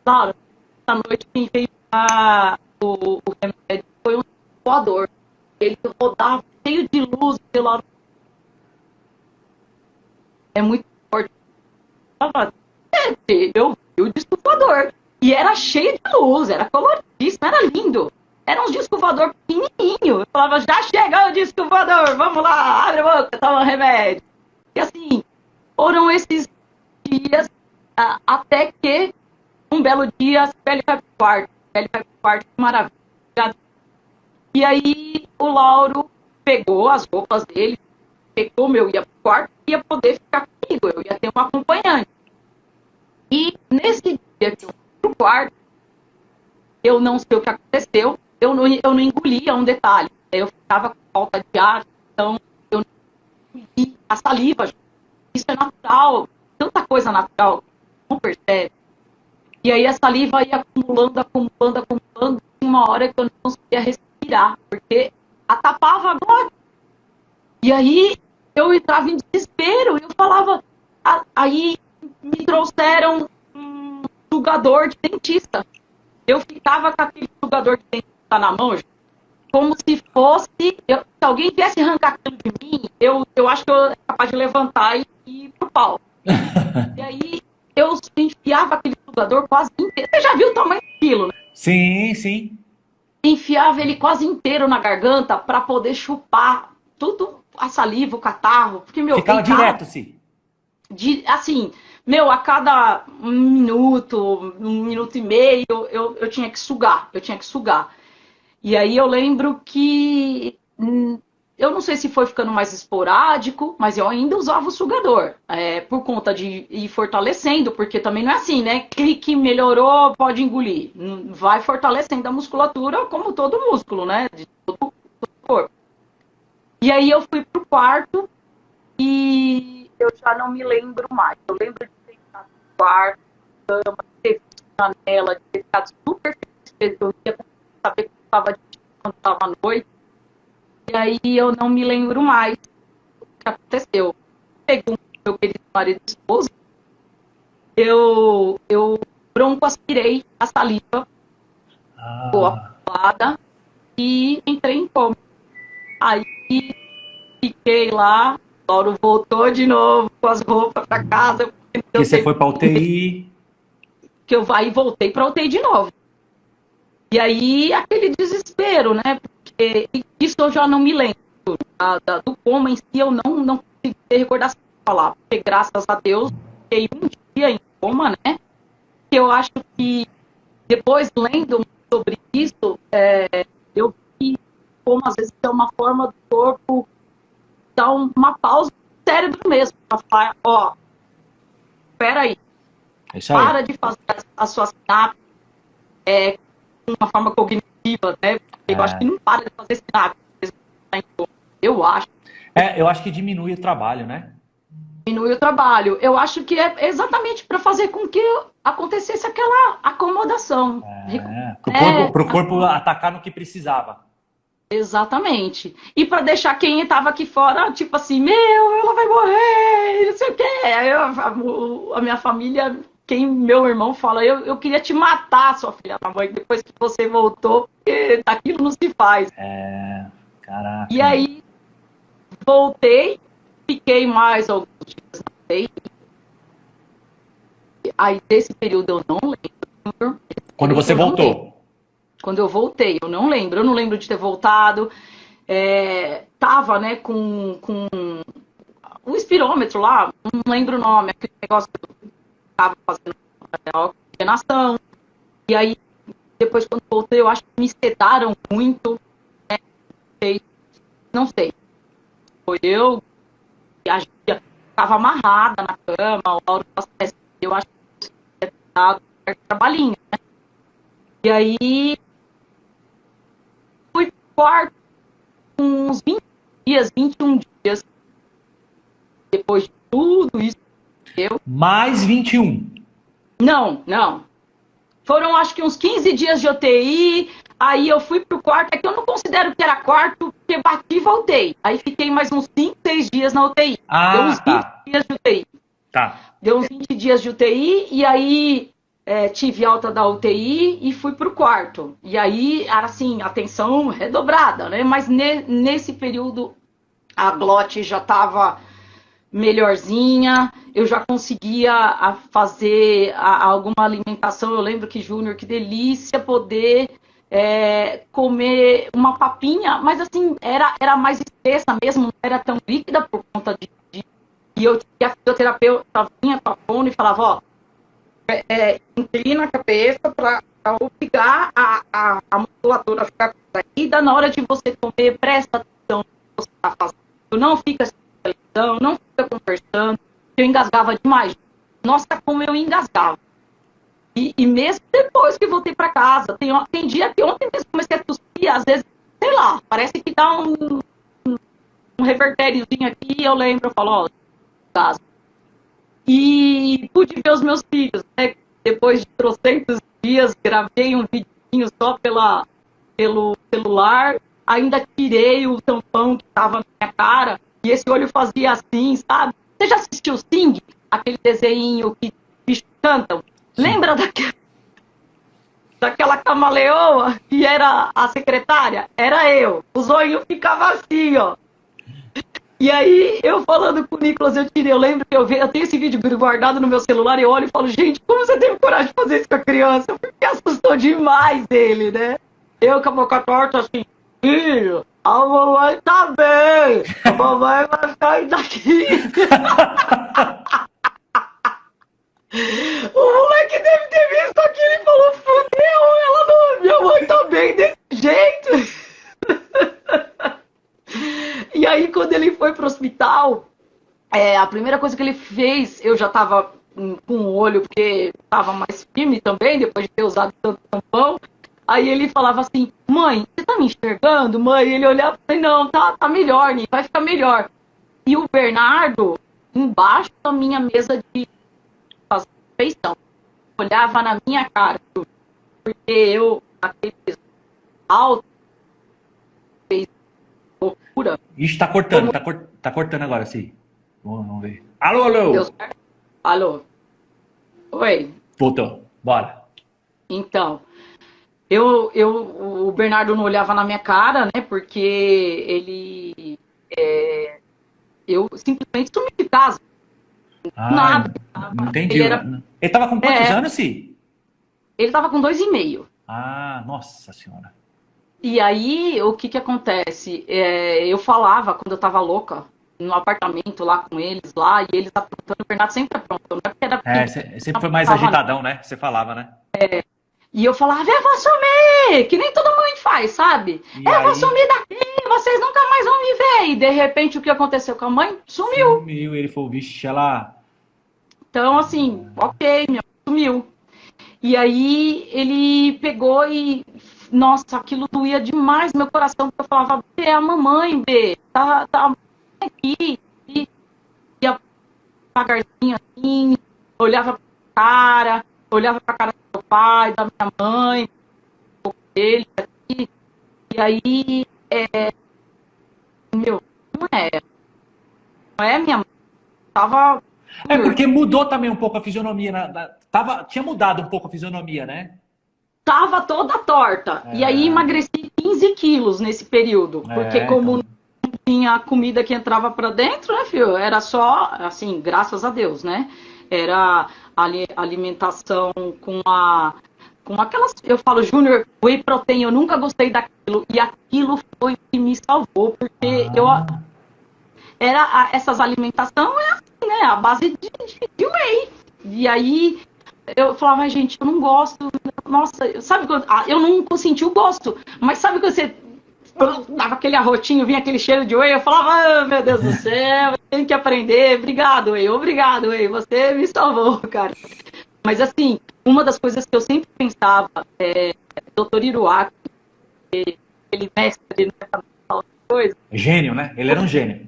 Lauro, essa noite quem fez o remédio foi um voador. Ele rodava cheio de luz, e o Lauro é muito forte. Eu vi o disco voador. E era cheio de luz, era coloridíssimo, era lindo. Era um disco voador pequenininho. Eu falava, já chega o disco voador, vamos lá, abre a boca, toma remédio. E assim, foram esses dias, até que um belo dia a Cibele vai pro quarto. Cibele vai pro quarto, que maravilha. E aí o Lauro pegou as roupas dele, pegou meu, ia pro quarto, ia poder ficar comigo, eu ia ter um acompanhante. E nesse dia que eu fui pro quarto, eu não sei o que aconteceu, eu não engolia um detalhe. Eu ficava com falta de ar, então eu não engoli a saliva. Isso é natural, tanta coisa natural, não percebe. E aí a saliva ia acumulando, e uma hora que eu não conseguia respirar, porque atapava a glória. E aí eu entrava em desespero, eu falava, aí me trouxeram um sugador de dentista. Eu ficava com aquele sugador de dentista na mão, como se fosse, se alguém viesse arrancar aquilo de mim, eu acho que eu era capaz de levantar e ir pro pau. E aí eu enfiava aquele sugador quase inteiro. Você já viu o tamanho daquilo, né? Sim, sim. Enfiava ele quase inteiro na garganta para poder chupar tudo, a saliva, o catarro. Porque, meu, ficava direto, sim. Assim, meu, a cada um minuto e meio, eu tinha que sugar, E aí eu lembro que, eu não sei se foi ficando mais esporádico, mas eu ainda usava o sugador, por conta de ir fortalecendo, porque também não é assim, né? Que melhorou, pode engolir. Vai fortalecendo a musculatura, como todo músculo, né? De todo o corpo. E aí eu fui pro quarto e eu já não me lembro mais. Eu lembro de ter ficado no quarto, cama, de ter visto janela, de ter ficado super feliz. Eu ia saber que estava quando estava à noite. E aí eu não me lembro mais o que aconteceu. Segundo meu querido marido e esposo, eu bronco aspirei a saliva, boa pelada, e entrei em coma. Aí fiquei lá, o Lauro voltou de novo com as roupas para casa. Que você foi para UTI. Que eu voltei para UTI de novo. E aí aquele desespero, né? Porque isso eu já não me lembro. Do coma em si eu não consigo ter recordação de falar. Porque graças a Deus fiquei um dia em coma, né? Que eu acho que depois lendo sobre isso, eu vi que coma às vezes é uma forma do corpo dar uma pausa no cérebro mesmo. Pra falar, ó, peraí. Para de fazer a sua sinapse de uma forma cognitiva, né? Eu acho que não para de fazer sinapse. Eu acho. Eu acho que diminui o trabalho, né? Diminui o trabalho. Eu acho que é exatamente para fazer com que acontecesse aquela acomodação. Para o corpo atacar no que precisava. Exatamente. E para deixar quem estava aqui fora, tipo assim, ela vai morrer, não sei o quê. Aí a minha família, meu irmão fala, eu queria te matar, sua filha da mãe, depois que você voltou, porque daquilo não se faz. Caraca. E aí, voltei, fiquei mais alguns dias na UTI. Aí, desse período, eu não lembro. Quando você voltou? Quando eu voltei, eu não lembro de ter voltado. Tava, né, com um espirômetro lá, não lembro o nome, aquele negócio que eu tava fazendo oxigenação. E aí, depois quando voltei, eu acho que me sedaram muito, né? Não sei. Foi eu, viajia, tava amarrada na cama, o Lauro, eu acho que eu tinha trabalhinho, né? E aí, fui pro quarto uns 20 dias, 21 dias, depois de tudo isso. Mais 21? Não. Foram, acho que uns 15 dias de UTI, aí eu fui pro quarto, é que eu não considero que era quarto, porque bati e voltei. Aí fiquei mais uns 5, 6 dias na UTI. Deu uns 20 dias de UTI. Tá. Deu uns 20 dias de UTI e aí tive alta da UTI e fui pro quarto. E aí era assim, atenção redobrada, né? Mas nesse período a glote já estava melhorzinha, eu já conseguia fazer alguma alimentação. Eu lembro que, Júnior, que delícia poder comer uma papinha, mas assim, era mais espessa mesmo, não era tão líquida por conta e eu tinha a fisioterapeuta vinha com a fono e falava, ó, inclina a cabeça para obrigar a musculatura a ficar contraída. Na hora de você comer, presta atenção no que você está fazendo. Não fica assistindo televisão, não fica conversando. Eu engasgava demais. Nossa, como eu engasgava. E mesmo depois que voltei para casa, tem dia que ontem mesmo comecei a tossir, às vezes, sei lá, parece que dá um revertériozinho aqui, eu lembro, eu falo, ó, casa. E pude ver os meus filhos, né? Depois de 300 dias, gravei um vidinho só pelo celular, ainda tirei o tampão que estava na minha cara, e esse olho fazia assim, sabe? Você já assistiu Sing? Aquele desenho que bichos cantam? Sim. Lembra daquela camaleoa que era a secretária? Era eu. O zoinho ficava assim, ó. E aí, eu falando com o Nicolas, eu lembro que eu tenho esse vídeo guardado no meu celular e eu olho e falo, gente, como você teve coragem de fazer isso com a criança? Porque assustou demais ele, né? Eu com a boca torta assim, filho, a mamãe tá bem, a mamãe vai sair daqui. O moleque deve ter visto aquilo e falou, fudeu, ela não, minha mãe tá bem desse jeito. E aí, quando ele foi pro hospital, a primeira coisa que ele fez, eu já tava com o olho, porque tava mais firme também, depois de ter usado tanto tampão. Aí ele falava assim, mãe, você tá me enxergando, mãe? Ele olhava e falei, não, tá melhor, Nico, vai ficar melhor. E o Bernardo, embaixo da minha mesa de fazer refeição, olhava na minha cara, porque eu, naquele alto, fez loucura. Ixi, tá cortando, tá cortando agora, sim. Vamos ver. Alô, alô! Deus. Alô? Oi? Voltou, bora. Então, o Bernardo não olhava na minha cara, né? Porque ele... eu simplesmente sumi de casa. Nada. Não entendi. Ele tava com quantos anos, sim? Ele tava com 2,5. Ah, nossa senhora. E aí, o que acontece? Eu falava, quando eu tava louca, no apartamento lá com eles, lá, e eles aprontando, o Bernardo sempre aprontou, né? Porque sempre foi mais agitadão, né? Você falava, né? E eu falava, eu vou sumir, que nem todo mundo faz, sabe? Vou sumir daqui, vocês nunca mais vão me ver. E de repente, o que aconteceu com a mãe? Sumiu. Sumiu, ele falou, vixe, ela... Então, assim, ok, minha mãe sumiu. E aí, ele pegou e... Nossa, aquilo doía demais meu coração, porque eu falava, é a mamãe, B, tá aqui. E ia devagarzinho assim, olhava pra cara do meu pai, da minha mãe, dele, assim, e aí, não é minha mãe, tava... porque mudou também um pouco a fisionomia, tinha mudado um pouco a fisionomia, né? Tava toda torta. E aí emagreci 15 quilos nesse período. Porque como não tinha comida que entrava pra dentro, né, filho? Era só, assim, graças a Deus, né? Era alimentação com aquelas... Eu falo, Júnior, whey protein, eu nunca gostei daquilo. E aquilo foi o que me salvou. Porque essas alimentações é assim, né? A base de whey. E aí... Eu falava, gente, eu não gosto. Nossa, sabe quando... eu não senti o gosto. Mas sabe quando você dava aquele arrotinho, vinha aquele cheiro de whey? Eu falava, meu Deus do céu, eu tenho que aprender. Obrigado, whey. Obrigado, whey. Você me salvou, cara. Mas assim, uma das coisas que eu sempre pensava Dr. Iruaki, aquele mestre, né? Coisa. Gênio, né? Ele era um gênio.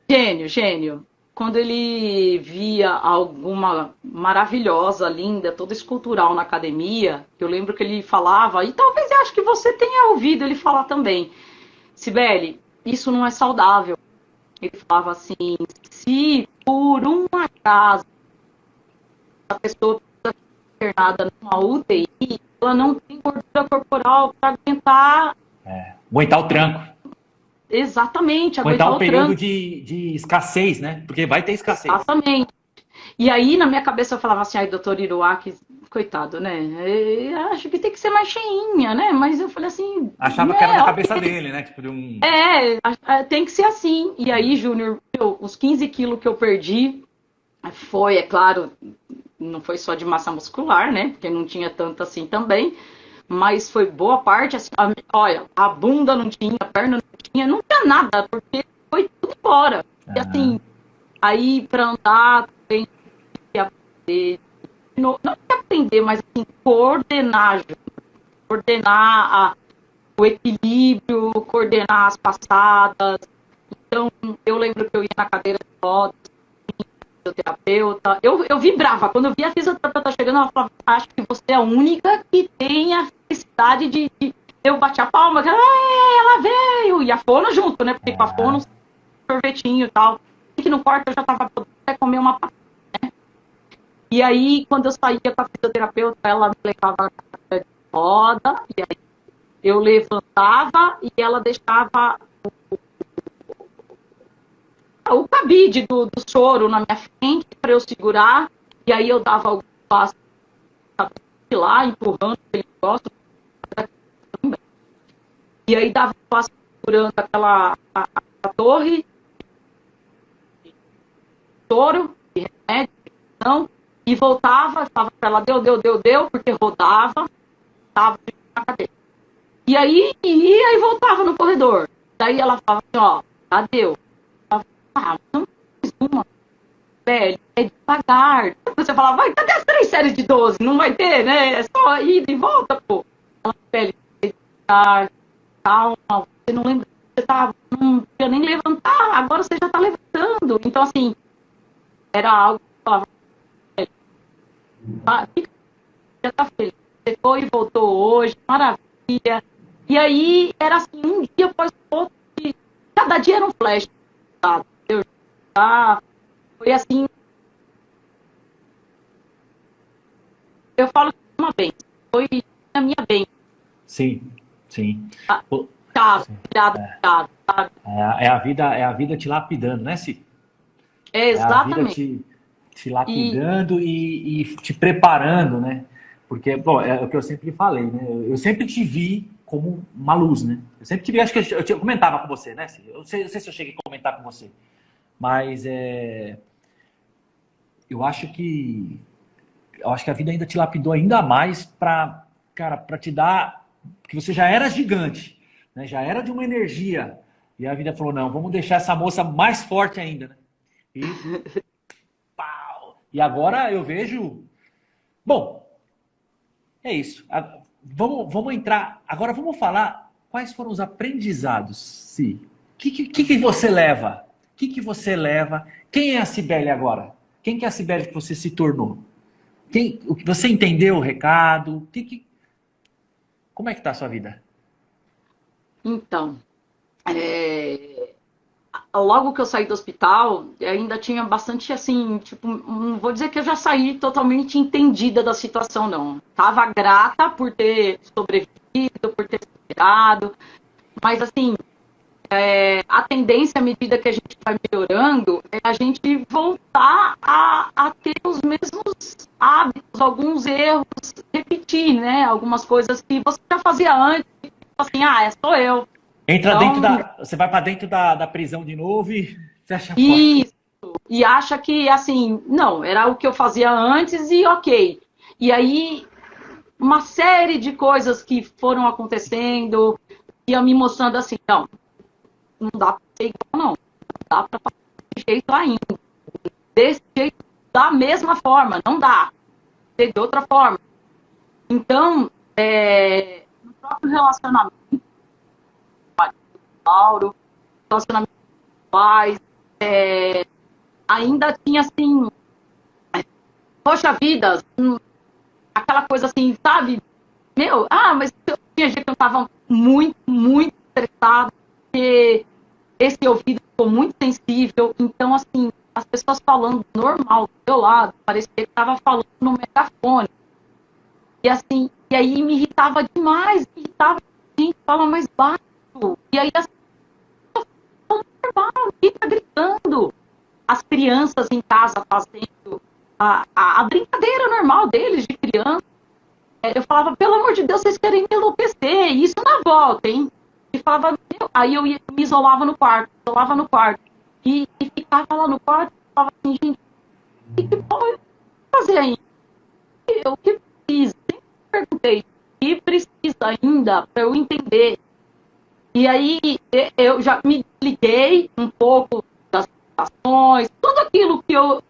Gênio. Quando ele via alguma maravilhosa, linda, toda escultural na academia, eu lembro que ele falava, e talvez eu acho que você tenha ouvido ele falar também, Cibele, isso não é saudável. Ele falava assim, se por um acaso a pessoa precisa ser internada numa UTI, ela não tem gordura corporal para aguentar. Aguentar o tranco. Exatamente, Aguentar aguentar o o período tranco. de escassez, né? Porque vai ter escassez. Exatamente. E aí, na minha cabeça, eu falava assim, ai, doutor Iruaki, coitado, né? Acho que tem que ser mais cheinha, né? Mas eu falei assim, Achava que era da cabeça dele, né? Tipo, de um... tem que ser assim. E aí, Júnior, os 15 quilos que eu perdi foi, é claro, não foi só de massa muscular, né? Porque não tinha tanto assim também. Mas foi boa parte, assim, olha, a bunda não tinha, a perna não tinha nada, porque foi tudo embora. E assim, aí para andar, tem que aprender, não que aprender, mas assim, coordenar o equilíbrio, coordenar as passadas. Então, eu lembro que eu ia na cadeira de rodas, fisioterapeuta. Eu vibrava. Quando eu via a fisioterapeuta chegando, ela falava, acho que você é a única que tem a felicidade de... Eu bati a palma, ela veio! E a fono junto, né? Porque com a fono, sorvetinho e tal. E que no quarto eu já tava podendo até comer uma patata, né? E aí, quando eu saía com a fisioterapeuta, ela me levava na cadeira de roda, e aí eu levantava e ela deixava o cabide do soro na minha frente para eu segurar, e aí eu dava alguns passos lá, empurrando aquele negócio, e aí dava um passo segurando a torre, soro, de remédio, não, e voltava, falava para ela, deu, porque rodava, estava na cadeira. E aí ia e voltava no corredor. Daí ela falava assim, ó, já deu. Não mais uma, velho, é devagar. Você falava, vai, cadê as 3 séries de 12? Não vai ter, né? É só ida e volta, pô. Ela, velho, é devagar, calma, você não lembra, você não podia nem levantar, agora você já tá levantando. Então, assim, era algo que eu falava, já tá feliz. Você foi e voltou hoje, maravilha. E aí, era assim, um dia após o outro, e cada dia era um flash, sabe? Foi assim, eu falo que uma vez, foi a minha bem. Sim, sim. Cuidado, sabe? É a vida te lapidando, né, Si? É a vida Exatamente. te E, lapidando e te preparando, né? Porque, bom, é o que eu sempre falei, né? Eu sempre te vi como uma luz, né? Eu sempre te vi, acho que eu comentava com você, né? Si? Eu não sei se eu cheguei a comentar com você, mas eu acho que a vida ainda te lapidou ainda mais para, cara, para te dar, que você já era gigante, né? Já era de uma energia. E a vida falou, não, vamos deixar essa moça mais forte ainda, né? E pau. E agora eu vejo, bom, é isso. Vamos entrar, agora vamos falar quais foram os aprendizados, Si. O que você leva? O que você leva? Quem é a Cibele agora? Quem que é a Cibele que você se tornou? Você entendeu o recado? Como é que tá a sua vida? então, logo que eu saí do hospital, ainda tinha bastante assim, tipo, não vou dizer que eu já saí totalmente entendida da situação, não. Tava grata por ter sobrevivido, por ter superado, mas assim, a tendência, à medida que a gente vai melhorando, é a gente voltar a ter os mesmos hábitos, alguns erros, repetir, né? Algumas coisas que você já fazia antes, tipo assim, sou eu. Então, Você vai para dentro da prisão de novo e fecha a porta. isso. E acha que, assim, não, era o que eu fazia antes e ok. E aí, uma série de coisas que foram acontecendo, ia me mostrando assim, não dá pra ser igual, não. Não dá pra fazer desse jeito ainda. Desse jeito, da mesma forma, não dá. Ser de outra forma. Então, no próprio relacionamento, Lauro, relacionamento com pais, ainda tinha assim, poxa vida, aquela coisa assim, sabe? Mas eu tinha gente que eu tava muito, estressado, porque esse ouvido ficou muito sensível, então assim, as pessoas falando normal do meu lado, parecia que estava falando no megafone. E assim, e aí me irritava demais, me irritava, gente, fala mais baixo. E aí as pessoas falam normal, ninguém tá gritando. As crianças em casa fazendo a brincadeira normal deles, de criança. Eu falava, pelo amor de Deus, vocês querem me enlouquecer, isso na volta, hein? E falava, aí eu me isolava no quarto, e ficava lá no quarto, e falava assim, gente, o que pode fazer aí? O que precisa? Sempre perguntei, o que precisa ainda para eu entender? E aí eu já me liguei um pouco das situações, tudo aquilo que eu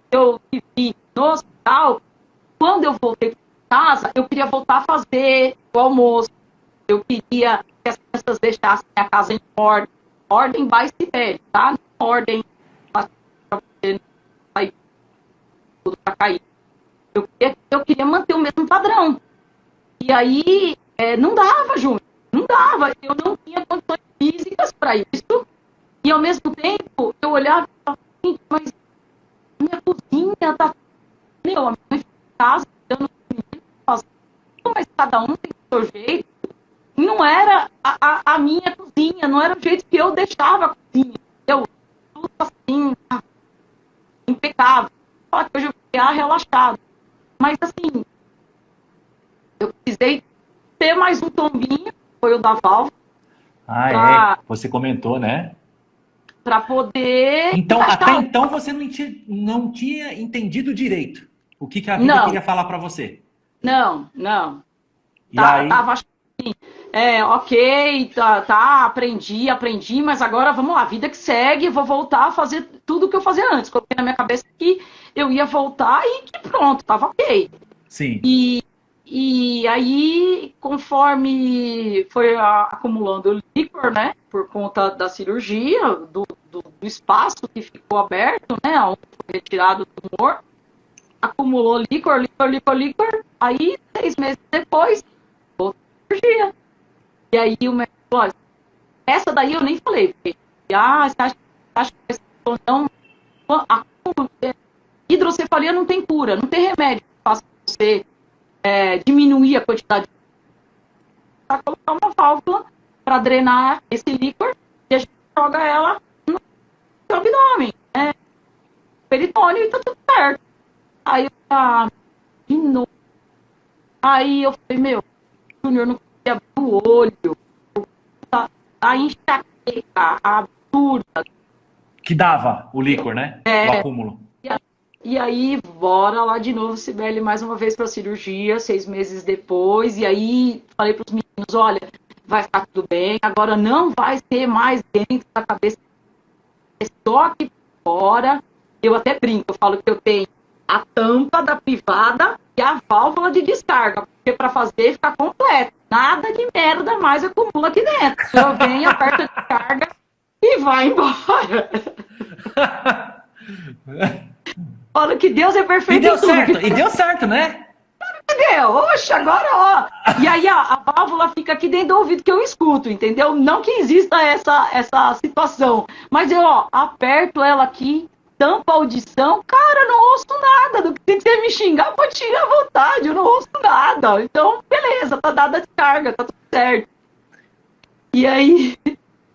vivi no hospital. Quando eu voltei para casa, eu queria voltar a fazer o almoço. Eu queria que as crianças deixassem a casa em ordem. Ordem vai se ver, tá? Ordem para você não sair tudo para cair. Eu queria manter o mesmo padrão. E aí, não dava, Júnior. Não dava. Eu não tinha condições físicas para isso. E, ao mesmo tempo, eu olhava e falava, gente, mas minha cozinha tá... Meu, a minha mãe fica em casa, eu não faço, mas cada um tem o seu jeito. E não era a minha cozinha, não era o jeito que eu deixava a cozinha. Eu, tudo assim, impecável. Só que hoje eu fiquei relaxado. Mas, assim, eu precisei ter mais um tombinho, foi o da válvula. Você comentou, né? Para poder... Então, até então você não tinha entendido direito o que a vida queria falar para você. Não. E aí... Tava assim, ok, aprendi, mas agora vamos lá, vida que segue, vou voltar a fazer tudo o que eu fazia antes. Coloquei na minha cabeça que eu ia voltar e que pronto, tava ok. Sim. E aí, conforme foi acumulando líquor, né, por conta da cirurgia, do espaço que ficou aberto, né, onde foi retirado o tumor, acumulou líquor, aí 6 meses depois, outra cirurgia. E aí o médico falou, olha, essa daí eu nem falei, porque, você acha que essa não... Hidrocefalia não tem cura, não tem remédio que faça você diminuir a quantidade de... Para colocar uma válvula para drenar esse líquor e a gente joga ela no abdômen, né? Peritônio e tá tudo certo. Aí de novo. Aí eu falei, meu, Júnior, não queria abrir o olho. A enxaqueca, a absurda. Que dava o líquor, né? O acúmulo. E aí, bora lá de novo, Cibele, mais uma vez para a cirurgia, 6 meses depois. E aí, falei para os meninos, olha, vai ficar tudo bem, agora não vai ser mais dentro da cabeça, é só aqui fora. Eu até brinco, eu falo que eu tenho a tampa da privada e a válvula de descarga, porque para fazer fica completo. Nada de merda mais acumula aqui dentro. Eu venho, aperto a descarga e vai embora. Falo que Deus é perfeito em tudo. E deu certo, né? Entendeu? Oxe, agora, ó. E aí a válvula fica aqui dentro do ouvido que eu escuto, entendeu? Não que exista essa situação. Mas eu, aperto ela aqui, tampo a audição. Cara, não ouço nada. Do que você me xingar, pode xingar à vontade. Eu não ouço nada. Então, beleza, tá dada a descarga, tá tudo certo. E aí,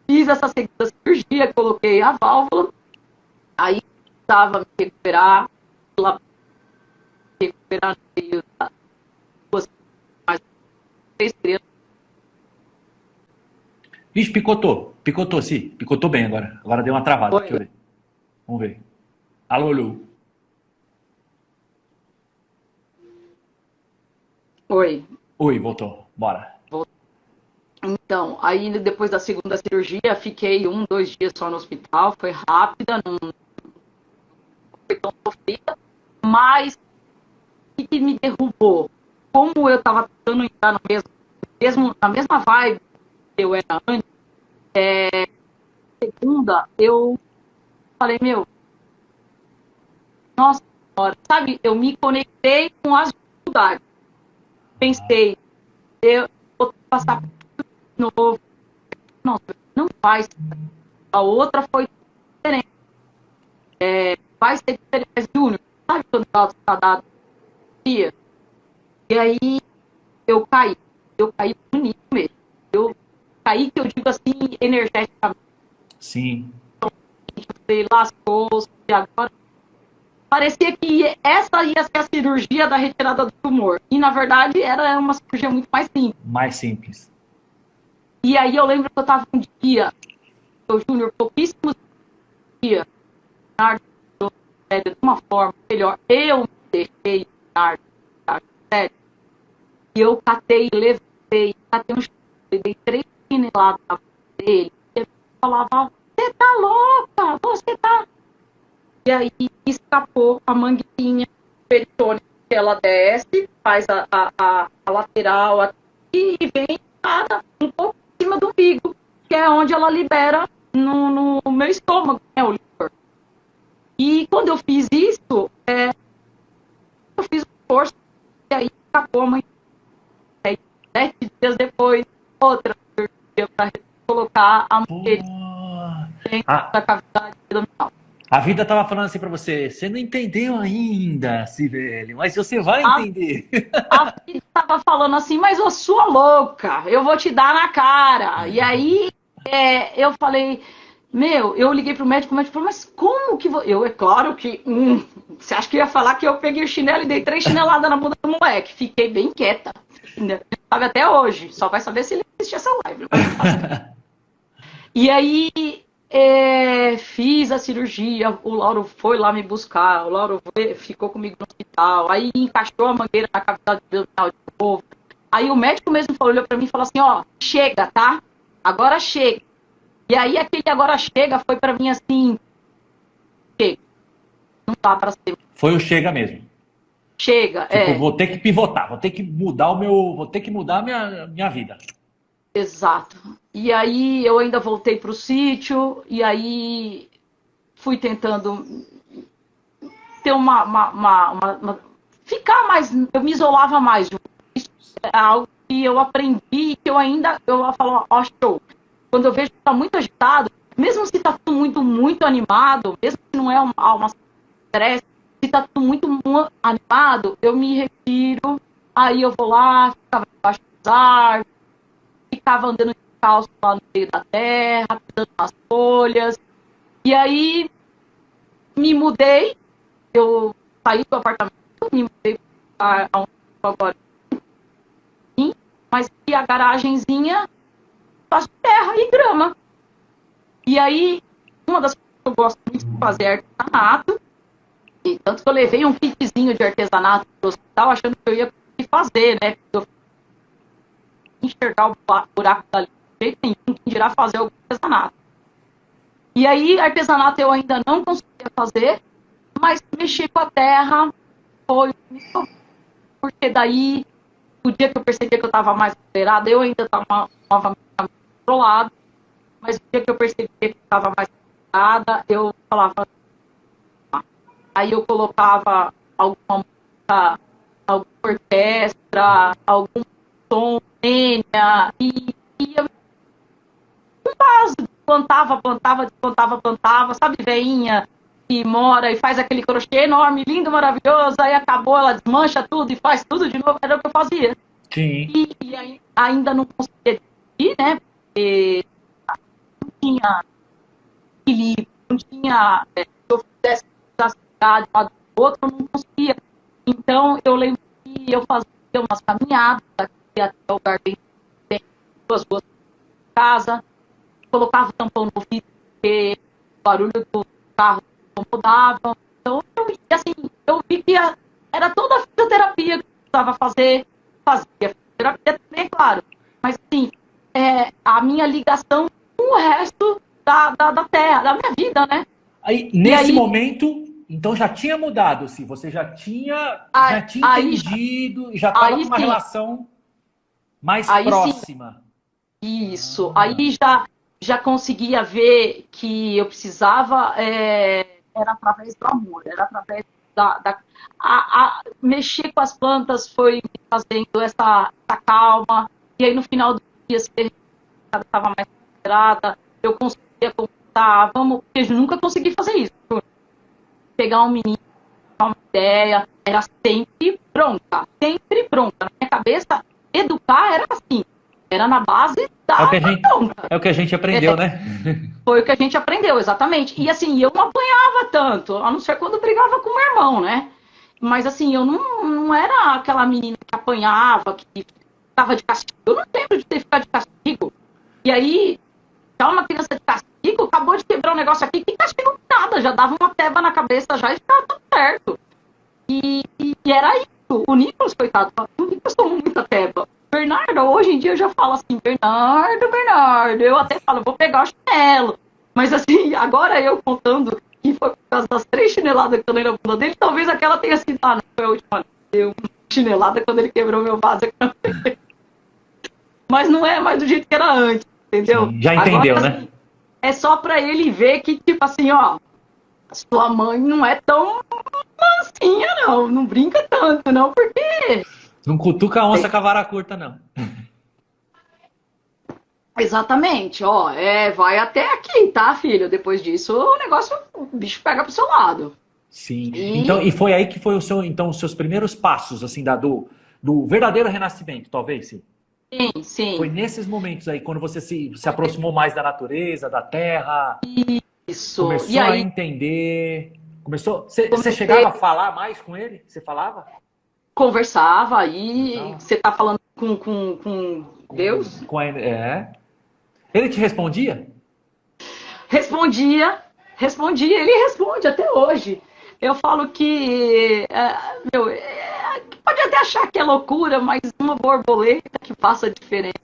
fiz essa segunda cirurgia, coloquei a válvula. Aí, precisava me recuperar no meio das mais 3 crianças. Vixe, picotou, sim, picotou bem agora. Agora deu uma travada, deixa eu ver. Vamos ver. Alô, Lu. Oi, voltou, bora. Então, aí depois da segunda cirurgia, fiquei 1-2 dias só no hospital, foi rápida, não foi tão sofrida, mas o que me derrubou? Como eu estava tentando entrar na mesma vibe que eu era antes, segunda, eu falei, meu, nossa senhora, sabe, eu me conectei com as dificuldades. Pensei, eu vou passar de novo. Nossa, não faz. A outra foi diferente. vai ser diferente. Mas, Júnior, sabe quando tá dado dia? E aí eu caí bonito mesmo. Eu caí, que eu digo assim, energeticamente. Sim. Sei, lascou-se, agora. Parecia que essa ia ser a cirurgia da retirada do tumor. E, na verdade, era uma cirurgia muito mais simples. Mais simples. E aí eu lembro que eu estava um dia, o Júnior, pouquíssimos dias, de uma forma melhor, eu me deixei sério, e eu catei, levantei, catei um chute, dei 3 chineladas na dele, e ele falava, você tá louca, você tá... E aí escapou a manguinha peritônica, que ela desce, faz a lateral aqui, e vem um pouco em cima do umbigo, que é onde ela libera no meu estômago, né, o líquor. E quando eu fiz isso, eu fiz um esforço, e aí escapou a mãe. 7 dias depois, outra cirurgia para colocar a mulher dentro da cavidade abdominal. A vida tava falando assim pra você, você não entendeu ainda, Cibele, mas você vai entender. A vida tava falando assim, mas eu sou louca, eu vou te dar na cara. E aí eu falei, eu liguei pro médico, o médico falou, mas como que eu, é claro que, você acha que eu ia falar que eu peguei o chinelo e dei 3 chineladas na bunda do moleque? Fiquei bem quieta, sabe até hoje, só vai saber se ele assistir essa live. E aí fiz a cirurgia, o Lauro foi lá me buscar, o Lauro ficou comigo no hospital, aí encaixou a mangueira na cavidade abdominal de novo. Aí o médico mesmo olhou pra mim e falou assim, ó, chega, tá? Agora chega. E aí aquele agora chega foi pra mim assim, chega. Não dá pra ser. Foi o chega mesmo. Chega, tipo, vou ter que pivotar, vou ter que mudar a minha vida. Exato. E aí eu ainda voltei pro sítio, e aí fui tentando ter ficar mais, eu me isolava mais. Isso é algo que eu aprendi, que eu falo, ó, show. Quando eu vejo que tá muito agitado, mesmo se tá tudo muito, muito animado, mesmo se não é uma estresse, se tá tudo muito animado, eu me retiro, aí eu vou lá, ficava debaixo das árvores, ficava andando descalço lá no meio da terra, pisando nas folhas, e aí me mudei, eu saí do apartamento, me mudei para onde eu agora, mas a garagenzinha faz terra e grama. E aí, uma das coisas que eu gosto muito de fazer é artesanato, e tanto que eu levei um kitzinho de artesanato para o hospital, achando que eu ia conseguir fazer, né? Eu enxergar o buraco dali de jeito nenhum, que dirá fazer algum artesanato. E aí, artesanato eu ainda não conseguia fazer, mas mexer com a terra foi muito, porque daí, o dia que eu percebia que eu estava mais acelerada, eu ainda estava novamente controlado, mas o dia que eu percebia que eu estava mais acelerada, eu falava, aí eu colocava alguma música, alguma orquestra, algum som, e ia um básico, plantava, sabe, veinha que mora e faz aquele crochê enorme, lindo, maravilhoso, aí acabou, ela desmancha tudo e faz tudo de novo, era o que eu fazia. Sim. E ainda não conseguia ir, né, porque não tinha equilíbrio, não tinha, se eu fizesse a cidade de um lado do outro, eu não conseguia. Então, eu lembro que eu fazia umas caminhadas aqui até o lugar bem 2 ruas de casa, colocava o tampão no vidro, porque o barulho do carro incomodava. Então, eu vi que era toda a fisioterapia que eu precisava fazer, fazia fisioterapia também, é claro. Mas, assim, a minha ligação com o resto da terra, da minha vida, né? Aí, nesse momento, então já tinha mudado, assim, você já tinha entendido, já estava com uma relação mais próxima. Sim. Isso. Aí já conseguia ver que eu precisava, era através do amor, era através mexer com as plantas foi me fazendo essa calma, e aí no final do dia, se eu estava mais considerada, eu conseguia contar, porque eu nunca consegui fazer isso. pegar um menino, uma ideia, era sempre pronta, sempre pronta. Na minha cabeça, educar era assim, era na base da bronca. É o que a gente aprendeu, né? Foi o que a gente aprendeu, exatamente. E assim, eu não apanhava tanto, a não ser quando brigava com o meu irmão, né? Mas assim, eu não era aquela menina que apanhava, que ficava de castigo. Eu não lembro de ter ficado de castigo. E aí, já uma criança de castigo, acabou de quebrar um negócio aqui, que castigo nada, já dava uma teba na cabeça já e ficava tudo certo. E era isso. O Nicolas, coitado, o Nicolas tomou muita teba. Bernardo, hoje em dia eu já falo assim, Bernardo, eu até falo, vou pegar o chinelo. Mas assim, agora eu contando que foi por causa das 3 chineladas que eu dei na bunda dele, talvez aquela tenha sido, não foi a última, deu uma chinelada quando ele quebrou meu vaso. Mas não é mais do jeito que era antes, entendeu? Sim, já entendeu, agora, né? Assim, é só pra ele ver que, tipo assim, ó, sua mãe não é tão mansinha, não brinca tanto, não, porque... Não cutuca a onça com a vara curta, não. Exatamente, ó, vai até aqui, tá, filho? Depois disso, o bicho pega pro seu lado. Sim. Então, e foi aí que foi os seus primeiros passos, assim, do verdadeiro renascimento, talvez, sim. Sim. Foi nesses momentos aí, quando você se aproximou mais da natureza, da terra. Isso. Começou e aí, a entender. Você chegava a falar mais com ele? Você falava? Conversava aí. Você tá falando com Deus? Ele te respondia? Respondia. Ele responde até hoje. Eu falo que pode até achar que é loucura, mas uma borboleta que passa diferente,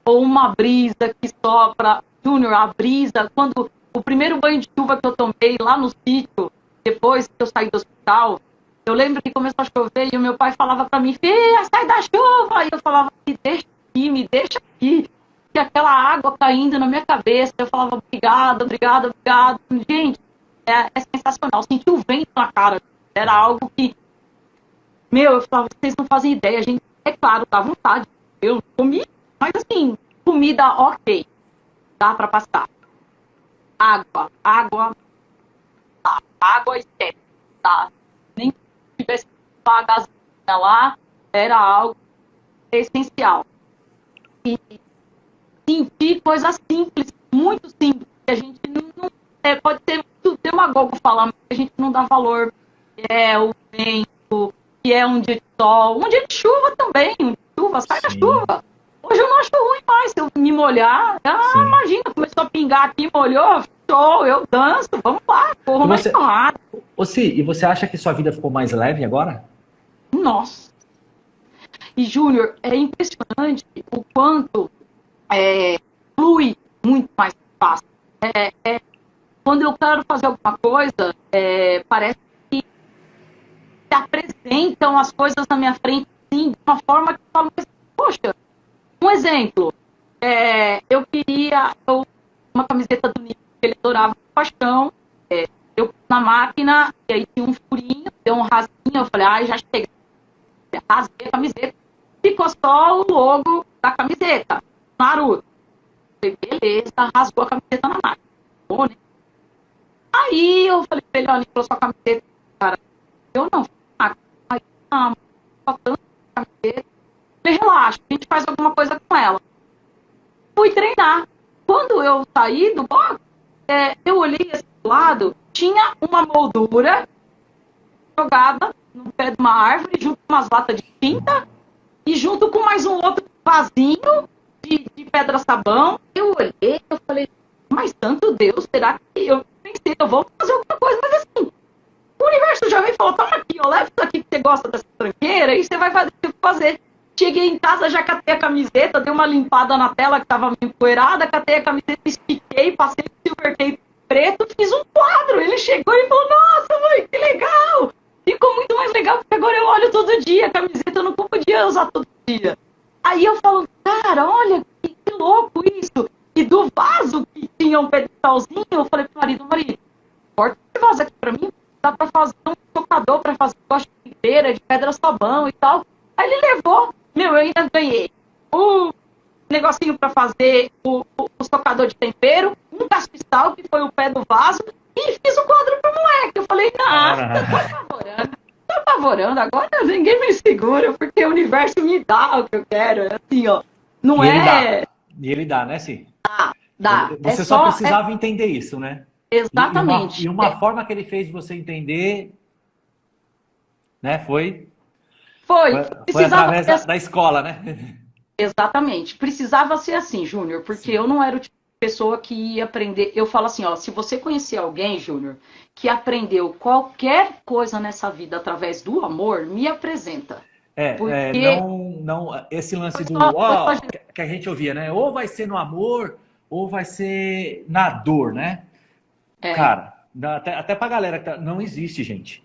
ou uma brisa que sopra. Júnior, a brisa, quando o primeiro banho de chuva que eu tomei lá no sítio, depois que eu saí do hospital, eu lembro que começou a chover e o meu pai falava pra mim, filha, sai da chuva! E eu falava, me deixa aqui. E aquela água caindo na minha cabeça, eu falava, obrigada. Gente, é sensacional. Senti o vento na cara. Era algo que, eu falava, vocês não fazem ideia. A gente, é claro, dá vontade. Eu comi, mas assim, comida ok. Dá pra passar. Água esquece. Tá? Nem se tivesse a gasolina lá, era algo essencial. E sentir coisas simples, muito simples, que a gente não pode ser muito demagogo falar, mas a gente não dá valor, que é o vento, que é um dia de sol, um dia de chuva também, sai da chuva. Hoje eu não acho ruim mais, se eu me molhar, imagina, começou a pingar aqui, molhou, show, eu danço, vamos lá, corro mais rápido. E você acha que sua vida ficou mais leve agora? Nossa. E, Júnior, é impressionante o quanto flui muito mais fácil. Quando eu quero fazer alguma coisa, parece que se apresentam as coisas na minha frente, assim, de uma forma que eu falo, mas, poxa, um exemplo, eu queria uma camiseta do Nico, que ele adorava de paixão, eu pus na máquina, e aí tinha um furinho, deu um rasguinho, eu falei, já chega, rasguei a camiseta, ficou só o logo da camiseta, Naruto. Beleza, rasgou a camiseta na máquina. Bom, né? Aí eu falei pra ele, olha, ele sua camiseta, cara. Eu não, aí, faltando a camiseta. Falei, relaxa, a gente faz alguma coisa com ela. Fui treinar. Quando eu saí do box, eu olhei assim do lado, tinha uma moldura jogada no pé de uma árvore, junto com umas latas de tinta, e junto com mais um outro vasinho de pedra-sabão. Eu olhei, eu falei, mas santo Deus, será que eu pensei, eu vou fazer alguma coisa, mas assim, o universo já me falou, toma aqui, leva isso aqui que você gosta dessa tranqueira e você vai fazer o que fazer. Cheguei em casa, já catei a camiseta, dei uma limpada na tela que tava meio empoeirada, catei a camiseta, estiquei, passei o silver tape preto, fiz um quadro. Ele chegou e falou, nossa, mãe, que legal! Ficou muito mais legal, porque agora eu olho todo dia, a camiseta eu não podia usar todo dia. Aí eu falo, cara, olha, que louco isso. E do vaso que tinha um pedestalzinho, eu falei pro marido, corta esse vaso aqui pra mim, dá pra fazer um tocador pra fazer gosto de inteira, de pedra-sabão e tal. Aí ele levou, eu ainda ganhei um negocinho pra fazer o tocador de tempero, um castiçal, que foi o pé do vaso, e fiz o quadro pro moleque. Eu falei, quero. É assim, ó. Não E ele é. dá. E ele dá, né, Sim? Dá. Você só precisava entender isso, né? Exatamente. E uma forma que ele fez de você entender, né, foi Precisava através ser assim. da escola, né? Exatamente. Precisava ser assim, Júnior, porque eu não era o tipo de pessoa que ia aprender. Eu falo assim, ó, se você conhecer alguém, Júnior, que aprendeu qualquer coisa nessa vida através do amor, me apresenta. Porque não, esse lance do, foi só que a gente ouvia, né? Ou vai ser no amor, ou vai ser na dor, né? Cara, até pra galera que não existe, gente.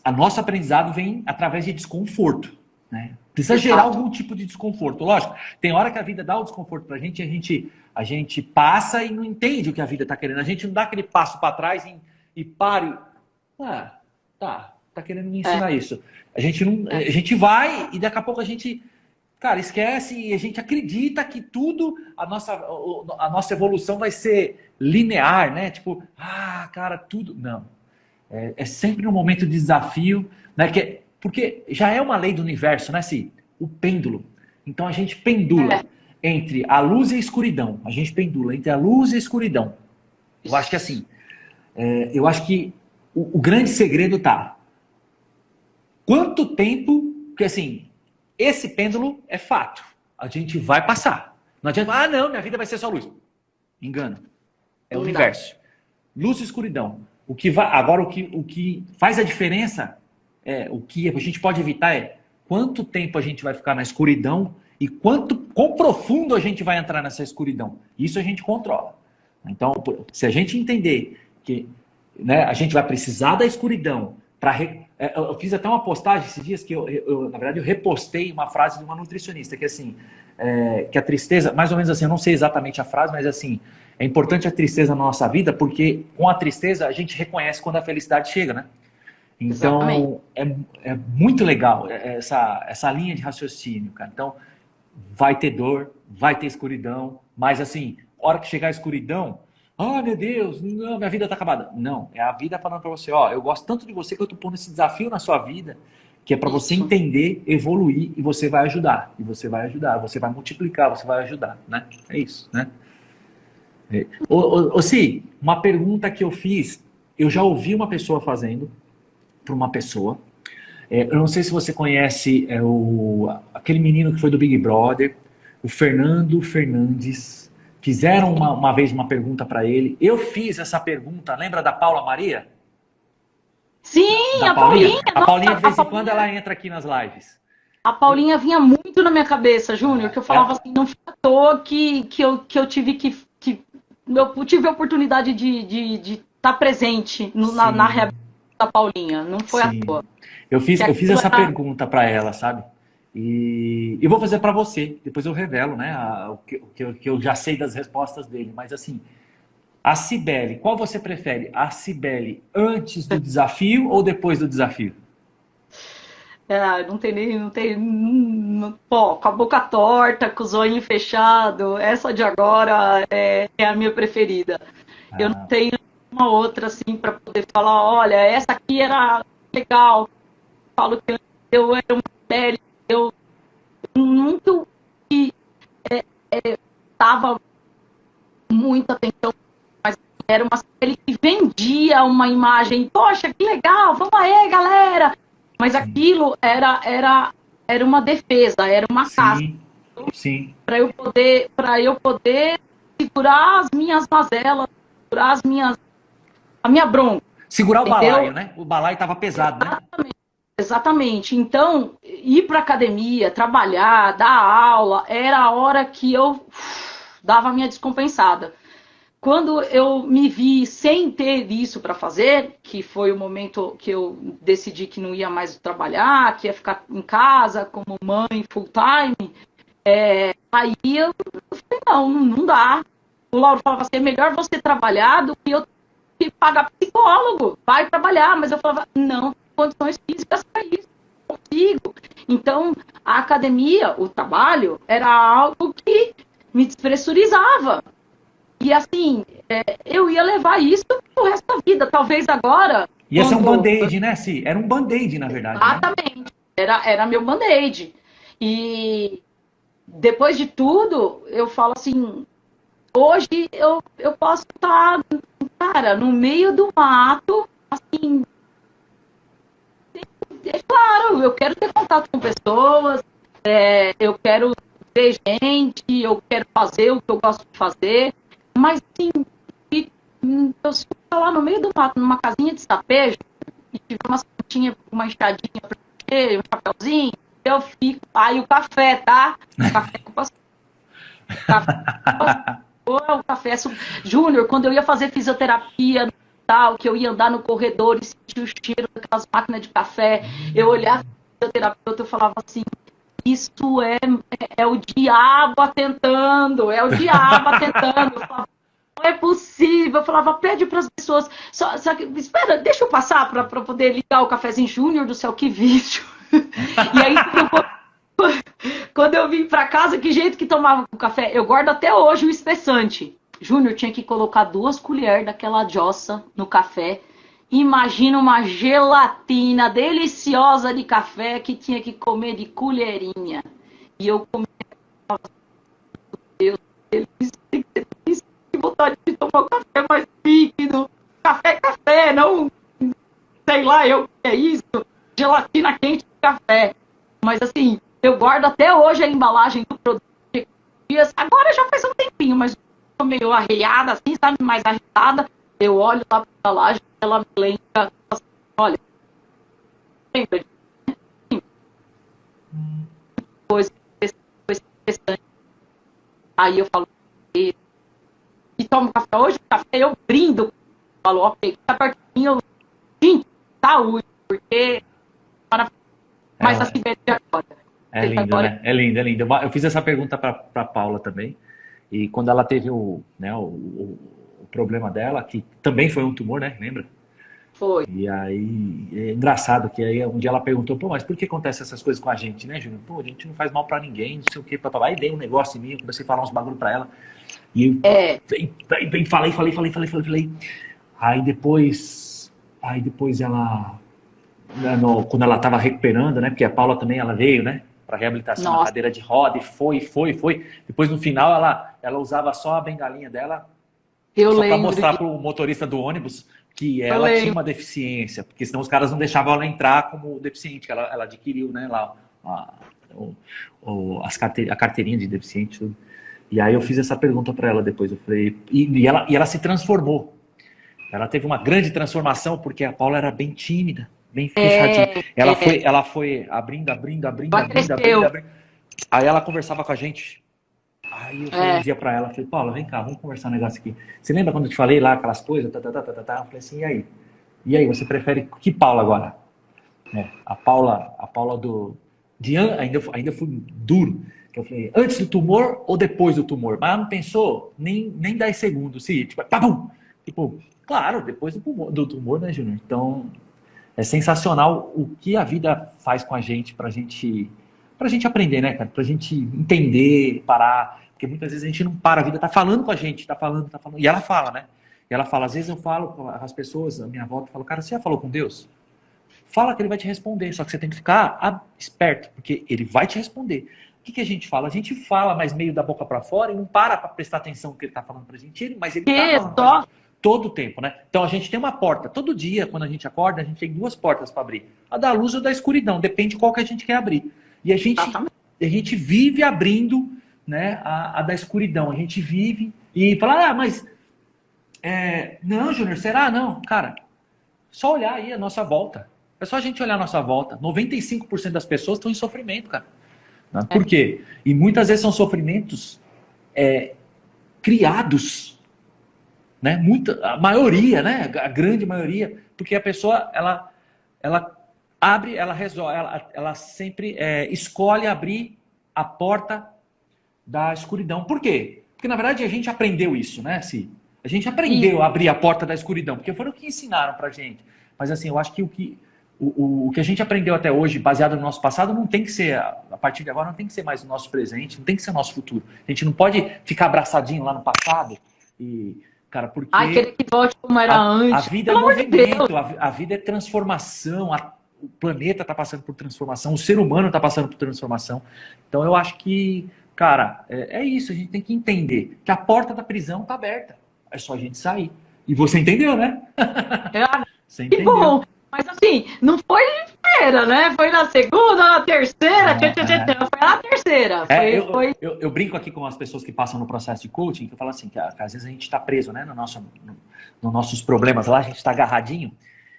A nosso aprendizado vem através de desconforto, né? Precisa gerar algum tipo de desconforto. Lógico, tem hora que a vida dá o desconforto pra gente e a gente passa e não entende o que a vida tá querendo. A gente não dá aquele passo para trás e para tá querendo me ensinar isso. A gente vai e daqui a pouco a gente, cara, esquece e a gente acredita que tudo, a nossa evolução vai ser linear, né? Tipo, cara, tudo. Não. É sempre um momento de desafio, né? Porque já é uma lei do universo, né, Si? O pêndulo. Então a gente pendula entre a luz e a escuridão. A gente pendula entre a luz e a escuridão. Eu acho que assim, eu acho que o grande segredo tá. Quanto tempo, porque assim, esse pêndulo é fato. A gente vai passar. Não adianta, não, minha vida vai ser só luz. Engano. É o universo. Luz e escuridão. Agora, o que faz a diferença, o que a gente pode evitar é quanto tempo a gente vai ficar na escuridão e quão profundo a gente vai entrar nessa escuridão. Isso a gente controla. Então, se a gente entender que, né, a gente vai precisar da escuridão para... Eu fiz até uma postagem esses dias que na verdade, eu repostei uma frase de uma nutricionista, que assim, que a tristeza, mais ou menos assim, eu não sei exatamente a frase, mas assim, é importante a tristeza na nossa vida, porque com a tristeza a gente reconhece quando a felicidade chega, né? Então, é muito legal essa linha de raciocínio, cara. Então, vai ter dor, vai ter escuridão, mas assim, a hora que chegar a escuridão, meu Deus, não, minha vida tá acabada. Não, é a vida falando pra você, eu gosto tanto de você que eu tô pondo esse desafio na sua vida, que é para você entender, evoluir, e você vai ajudar. E você vai ajudar, você vai multiplicar, você vai ajudar, né? É isso, né? Si, uma pergunta que eu fiz, eu já ouvi uma pessoa fazendo para uma pessoa. Eu não sei se você conhece aquele menino que foi do Big Brother, o Fernando Fernandes. Fizeram uma vez uma pergunta para ele. Eu fiz essa pergunta, lembra da Paula Maria? Sim, a Paulinha. A Paulinha, de vez em quando, ela entra aqui nas lives. A Paulinha vinha muito na minha cabeça, Júnior, que eu falava assim, não foi à toa que eu tive eu tive a oportunidade de estar presente na reabilitação da Paulinha. Não foi à toa. Eu fiz essa pergunta para ela, sabe? E vou fazer para você. Depois eu revelo, né? O que eu já sei das respostas dele. Mas assim, a Cibele, qual você prefere? A Cibele antes do desafio ou depois do desafio? Pô, com a boca torta, com o zoinho fechado, essa de agora é a minha preferida. Eu não tenho uma outra assim para poder falar, olha, essa aqui era legal. Falo que eu era uma pele, eu nunca estava muita atenção, mas era uma pele que vendia uma imagem, poxa, que legal, vamos aí, galera. Mas aquilo era uma defesa, era uma casca. Sim. Para eu poder segurar as minhas mazelas, segurar a minha bronca. Segurar o balaio, né? O balaio estava pesado, né? Exatamente. Então, ir para academia, trabalhar, dar aula, era a hora que eu dava a minha descompensada. Quando eu me vi sem ter isso para fazer, que foi o momento que eu decidi que não ia mais trabalhar, que ia ficar em casa como mãe full time, aí eu falei, não dá. O Lauro falava assim, é melhor você trabalhar do que eu ter que pagar psicólogo. Vai trabalhar. Mas eu falava, não, condições físicas para isso, não consigo. Então, a academia, o trabalho, era algo que me despressurizava. E assim, eu ia levar isso pro resto da vida. Talvez agora... Ia ser um band-aid, né, Si? Era um band-aid, na verdade. Exatamente. Né? Era meu band-aid. E depois de tudo, eu falo assim, hoje eu posso estar, cara, no meio do mato, assim, é claro, eu quero ter contato com pessoas, eu quero ver gente, eu quero fazer o que eu gosto de fazer, mas assim, eu sou lá no meio do mato, numa casinha de sapejo, e tiver uma pontinha, uma enxadinha pra encher, um chapéuzinho, eu fico. Aí o café, tá? O café com pastor. O café. Júnior, quando eu ia fazer fisioterapia, tal, que eu ia andar no corredor e sentir o cheiro daquelas máquinas de café, eu olhava o fisioterapeuta e falava assim, isso é o diabo atentando, é o diabo atentando. Eu falava, não é possível. Eu falava, pede para as pessoas. Espera, deixa eu passar para poder ligar o cafezinho. Júnior do céu, que vício. E aí, quando eu vim para casa, que jeito que tomava o café? Eu guardo até hoje o espessante. Júnior tinha que colocar 2 colheres daquela jossa no café. Imagina uma gelatina deliciosa de café que tinha que comer de colherinha. E eu comia, Deus, que vontade de tomar um café mais líquido. Café é café, não sei lá, o que é isso. Gelatina quente de café. Mas assim, eu guardo até hoje a embalagem do produto. Agora já faz um tempinho, mas tô meio arreada, assim, sabe, mais agitada. Eu olho lá pra embalagem, ela me lembra, assim, olha, lembra de coisa interessante. Aí eu falo, e tomo café hoje, café eu brindo. Falo, ok, tá perto de mim, eu sim, saúde, porque mas assim veio agora. É lindo, agora... né? É lindo, é lindo. Eu fiz essa pergunta para Paula também. E quando ela teve o problema dela, que também foi um tumor, né? Lembra? Foi. E aí, é engraçado que aí um dia ela perguntou, pô, mas por que acontecem essas coisas com a gente, né, Júnior? Pô, a gente não faz mal pra ninguém, não sei o que, papapá. Aí dei um negócio em mim, eu comecei a falar uns bagulho pra ela. E eu falei. Aí depois ela, quando ela tava recuperando, né, porque a Paula também, ela veio, né, pra reabilitação na cadeira de roda, e foi. Depois, no final, ela usava só a bengalinha dela, só pra mostrar pro motorista do ônibus que ela tinha uma deficiência, porque senão os caras não deixavam ela entrar como deficiente, que ela adquiriu, né, lá a carteirinha de deficiente, tudo. E aí eu fiz essa pergunta para ela depois, eu falei, e ela se transformou. Ela teve uma grande transformação, porque a Paula era bem tímida, bem fechadinha. Ela foi abrindo. Aí ela conversava com a gente. Aí eu falei um dia pra ela, falei, Paula, vem cá, vamos conversar um negócio aqui. Você lembra quando eu te falei lá aquelas coisas? Eu falei assim, e aí? E aí, você prefere que Paula agora? A Paula ainda fui duro. Que eu falei, antes do tumor ou depois do tumor? Mas ela não pensou nem 10 segundos. Tipo, pum! Tipo, claro, depois do tumor, né, Júnior? Então, é sensacional o que a vida faz com a gente pra gente aprender, né, cara? Pra gente entender, parar. Porque muitas vezes a gente não para, a vida tá falando com a gente, tá falando. E ela fala, né? E ela fala, às vezes eu falo com as pessoas, a minha volta, eu falo, cara, você já falou com Deus? Fala que ele vai te responder, só que você tem que ficar esperto, porque ele vai te responder. O que a gente fala? A gente fala, mas meio da boca para fora e não para prestar atenção no que ele tá falando pra gente, mas ele tá falando pra gente todo o tempo, né? Então a gente tem uma porta, todo dia, quando a gente acorda, a gente tem 2 portas para abrir. A da luz ou da escuridão, depende de qual que a gente quer abrir. E a gente vive abrindo, né, a da escuridão. A gente vive e fala, mas... não, Júnior, será? Não. Cara, só olhar aí a nossa volta. É só a gente olhar a nossa volta. 95% das pessoas estão em sofrimento, cara. Por quê? E muitas vezes são sofrimentos criados, né? A maioria, né? A grande maioria. Porque a pessoa, ela abre, ela resolve, ela sempre escolhe abrir a porta da escuridão. Por quê? Porque, na verdade, a gente aprendeu isso, né, Si? A gente aprendeu a abrir a porta da escuridão, porque foram o que ensinaram pra gente. Mas, assim, eu acho que o que a gente aprendeu até hoje, baseado no nosso passado, não tem que ser, a partir de agora, não tem que ser mais o nosso presente, não tem que ser o nosso futuro. A gente não pode ficar abraçadinho lá no passado e... Cara, porque querer que volte como era antes. A vida é movimento, a vida é transformação, o planeta está passando por transformação, o ser humano está passando por transformação. Então eu acho que cara, é isso, a gente tem que entender que a porta da prisão tá aberta. É só a gente sair. E você entendeu, né? Você Que entendeu. bom! Mas assim, não foi de primeira, né? Foi na segunda, na terceira, foi na terceira. Eu brinco aqui com as pessoas que passam no processo de coaching, que eu falo assim, que às vezes a gente está preso, né, nos nossos problemas lá, a gente está agarradinho,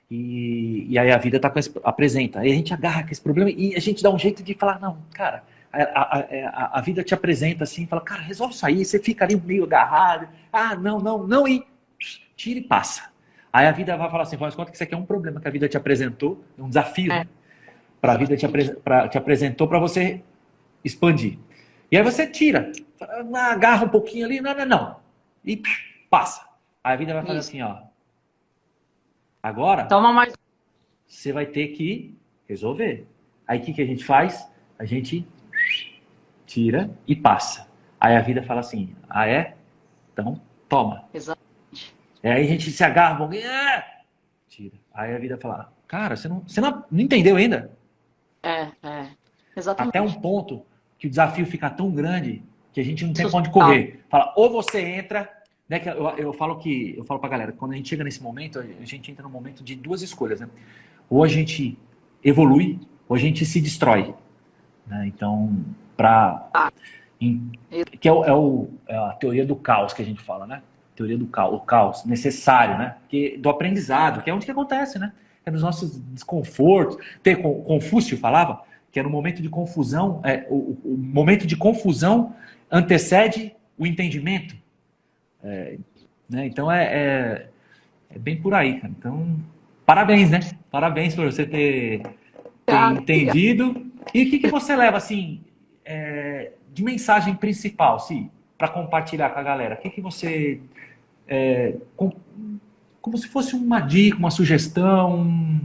e aí a vida apresenta. Aí a gente agarra com esse problema e a gente dá um jeito de falar, não, cara, a vida te apresenta assim, fala, cara, resolve isso aí, você fica ali meio agarrado, não, e tira e passa. Aí a vida vai falar assim, faz conta que isso aqui é um problema que a vida te apresentou, um desafio, para a vida te apresentou para você expandir. E aí você tira, agarra um pouquinho ali, não. E passa. Aí a vida vai falar assim, ó. Agora, toma mais. Você vai ter que resolver. Aí o que a gente faz? A gente tira e passa. Aí a vida fala assim, então toma. Exato. Aí a gente se agarra, tira. Aí a vida fala, cara, você não entendeu ainda? Exatamente. Até um ponto que o desafio fica tão grande que a gente não tem pra onde correr. Fala, ou você entra, né? Que eu falo pra galera, quando a gente chega nesse momento, a gente entra num momento de duas escolhas, né? Ou a gente evolui, ou a gente se destrói. Né? Então, que é a teoria do caos que a gente fala, né? Teoria do caos, o caos necessário, né? Do aprendizado, que é onde que acontece, né? É nos nossos desconfortos. Confúcio falava que era um momento de confusão, o momento de confusão antecede o entendimento. Né? Então é bem por aí, cara. Então, parabéns, né? Parabéns por você ter entendido. E o que você leva, assim, de mensagem principal, para compartilhar com a galera? O que você... como se fosse uma dica, uma sugestão,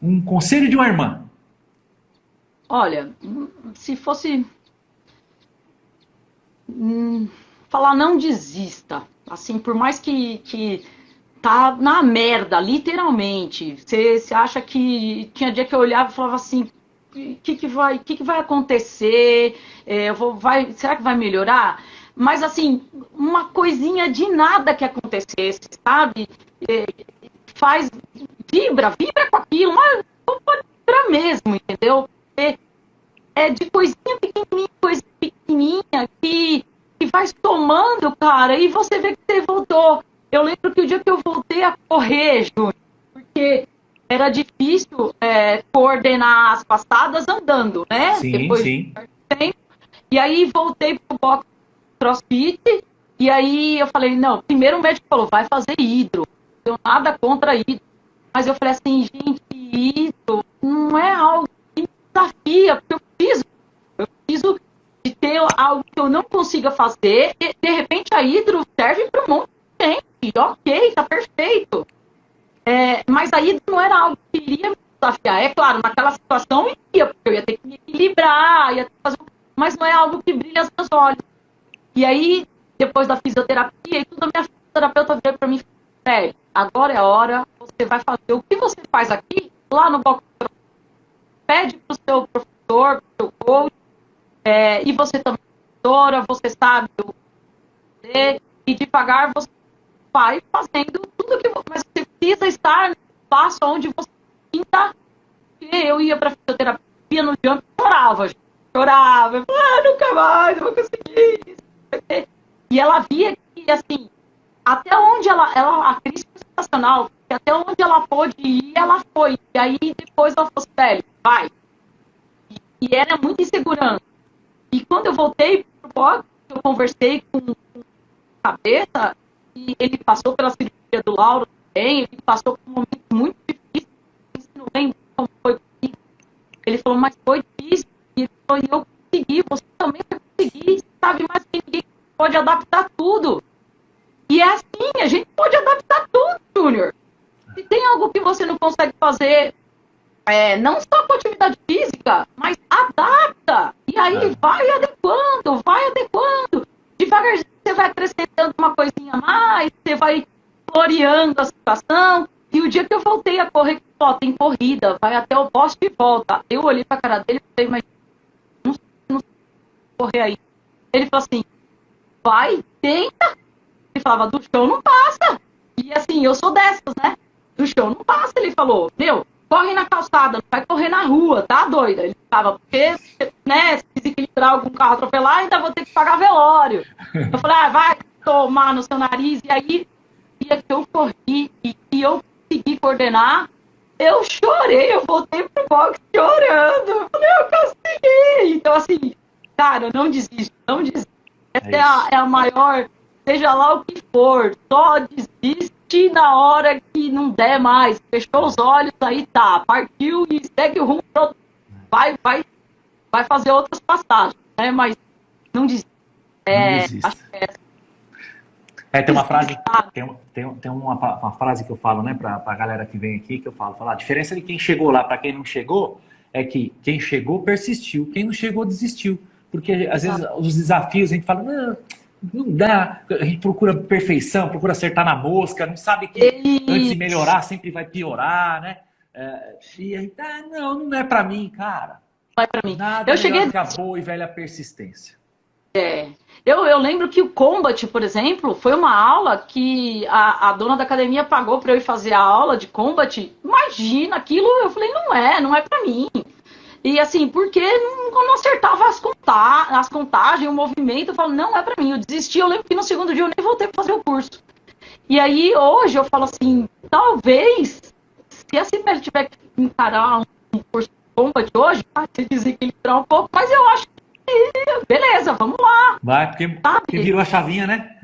um conselho de uma irmã. Olha, se fosse falar não desista, assim, por mais que tá na merda, literalmente, você acha que tinha dia que eu olhava e falava assim, o que vai acontecer? Será que vai melhorar? Mas assim, uma coisinha de nada que acontecesse, sabe? Vibra com aquilo, mas não pode vibrar mesmo, entendeu? É de coisinha pequenininha que vai somando, cara, e você vê que você voltou. Eu lembro que o dia que eu voltei a correr, Júnior, porque era difícil coordenar as passadas andando, né? Sim, depois sim. de tempo. E aí voltei pro box CrossFit, e aí eu falei, não, primeiro o médico falou, vai fazer hidro. Não tenho nada contra hidro. Mas eu falei assim, gente, hidro não é algo que me desafia, porque eu preciso de ter algo que eu não consiga fazer, e de repente a hidro serve para um monte de gente, ok, tá perfeito. Mas a hidro não era algo que iria me desafiar. É claro, naquela situação porque eu ia ter que me equilibrar, ia ter que fazer, mas não é algo que brilha aos meus olhos. E aí, depois da fisioterapia e tudo, a minha fisioterapeuta veio para mim e falou, velho, agora é a hora, você vai fazer o que você faz aqui, lá no box. Pede pro seu professor, pro seu coach, e você também é professora, você sabe o que fazer, e devagar você vai fazendo tudo que você... Mas você precisa estar no espaço onde você sinta. Eu ia para fisioterapia no jump e chorava. Eu falava, nunca mais, eu vou conseguir isso. E ela via que, assim, até onde a Cris foi sensacional, que até onde ela pôde ir, ela foi. E aí depois ela falou, velho, vai. E era muito insegurança. E quando eu voltei pro box, eu conversei com o cabeça, e ele passou pela cirurgia do Lauro também, ele passou por um momento muito difícil, você não lembra como foi comigo. Ele falou, mas foi difícil. E ele falou, e eu consegui, você também vai conseguir, sabe mais que ninguém pode adaptar tudo. E é assim, a gente pode adaptar tudo, Júnior. Se tem algo que você não consegue fazer, não só com atividade física, mas adapta. E aí vai adequando. Devagarzinho você vai acrescentando uma coisinha a mais, você vai floreando a situação. E o dia que eu voltei a correr, tem corrida, vai até o poste e volta. Eu olhei pra cara dele e falei, mas não sei correr aí. Ele falou assim, vai, tenta. Ele falava, do chão não passa. E assim, eu sou dessas, né? Do chão não passa. Ele falou, meu, corre na calçada, não vai correr na rua, tá doida? Ele falava, porque, né, se desequilibrar algum carro atropelar, ainda vou ter que pagar velório. Eu falei, vai tomar no seu nariz. E aí, dia que eu corri e que eu consegui coordenar, eu chorei, eu voltei pro box chorando. Eu falei, eu consegui. Então, assim, cara, não desiste, não desiste. Essa é a maior, seja lá o que for, só desiste na hora que não der mais. Fechou os olhos, aí tá, partiu e segue o rumo. Vai fazer outras passagens, né? Mas não desiste. Não desiste. Acho que Tem uma frase, tem uma frase que eu falo, né, pra galera que vem aqui, que eu falo, a diferença de quem chegou lá para quem não chegou é que quem chegou persistiu, quem não chegou desistiu. Porque às vezes os desafios a gente fala, não dá, a gente procura perfeição, procura acertar na mosca, não sabe que antes de melhorar sempre vai piorar, né? E aí, não é pra mim, cara. Não é pra mim. Nada melhor que a boa e velha persistência. Eu lembro que o Combat, por exemplo, foi uma aula que a dona da academia pagou para eu ir fazer a aula de Combat. Imagina aquilo, eu falei, não é para mim. E assim, porque não acertava as contagens, o movimento, eu falo, não é para mim. Eu desisti, eu lembro que no segundo dia eu nem voltei para fazer o curso. E aí hoje eu falo assim, talvez, se a Cibele tiver que encarar um curso de Combat hoje, vai se desequilibrar um pouco, mas eu acho beleza, vamos lá. Vai, porque virou a chavinha, né?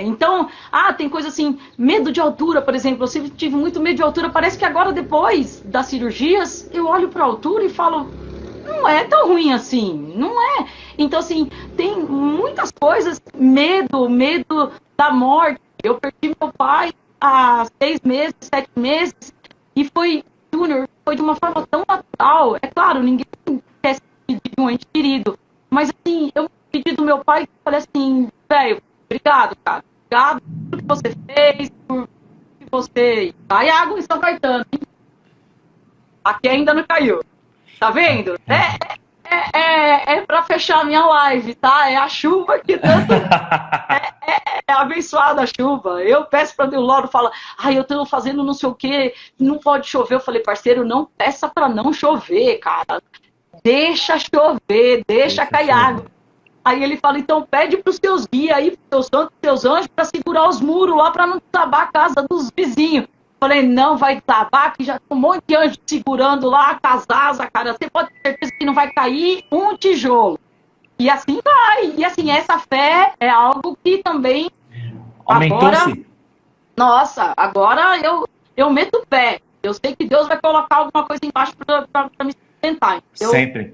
Então, tem coisa assim, medo de altura, por exemplo. Eu sempre tive muito medo de altura. Parece que agora, depois das cirurgias, eu olho para a altura e falo, não é tão ruim assim, não é. Então, assim, tem muitas coisas, medo da morte. Eu perdi meu pai há 6 meses, 7 meses, e foi, Júnior, foi de uma forma tão natural. É claro, ninguém quer se despedir de um ente querido, mas assim, eu me despedi do meu pai e falei assim, velho, obrigado, cara, obrigado por tudo que você fez, por que você... Cai água em São Caetano, hein? Aqui ainda não caiu, tá vendo? É pra fechar a minha live, tá? É a chuva que tanto... É abençoada a chuva. Eu peço para Deus, Lauro fala, eu tô fazendo não sei o que, não pode chover. Eu falei, parceiro, não peça para não chover, cara. Deixa chover, deixa cair água. Aí ele fala, então pede para os teus guias aí, para os teus anjos, para segurar os muros lá, para não desabar a casa dos vizinhos. Falei, não vai desabar, que já tem um monte de anjo segurando lá, com as asas, cara. Você pode ter certeza que não vai cair um tijolo. E assim vai. E assim, essa fé é algo que também... Aumentou-se? Nossa, agora eu meto o pé. Eu sei que Deus vai colocar alguma coisa embaixo para me sustentar. Sempre.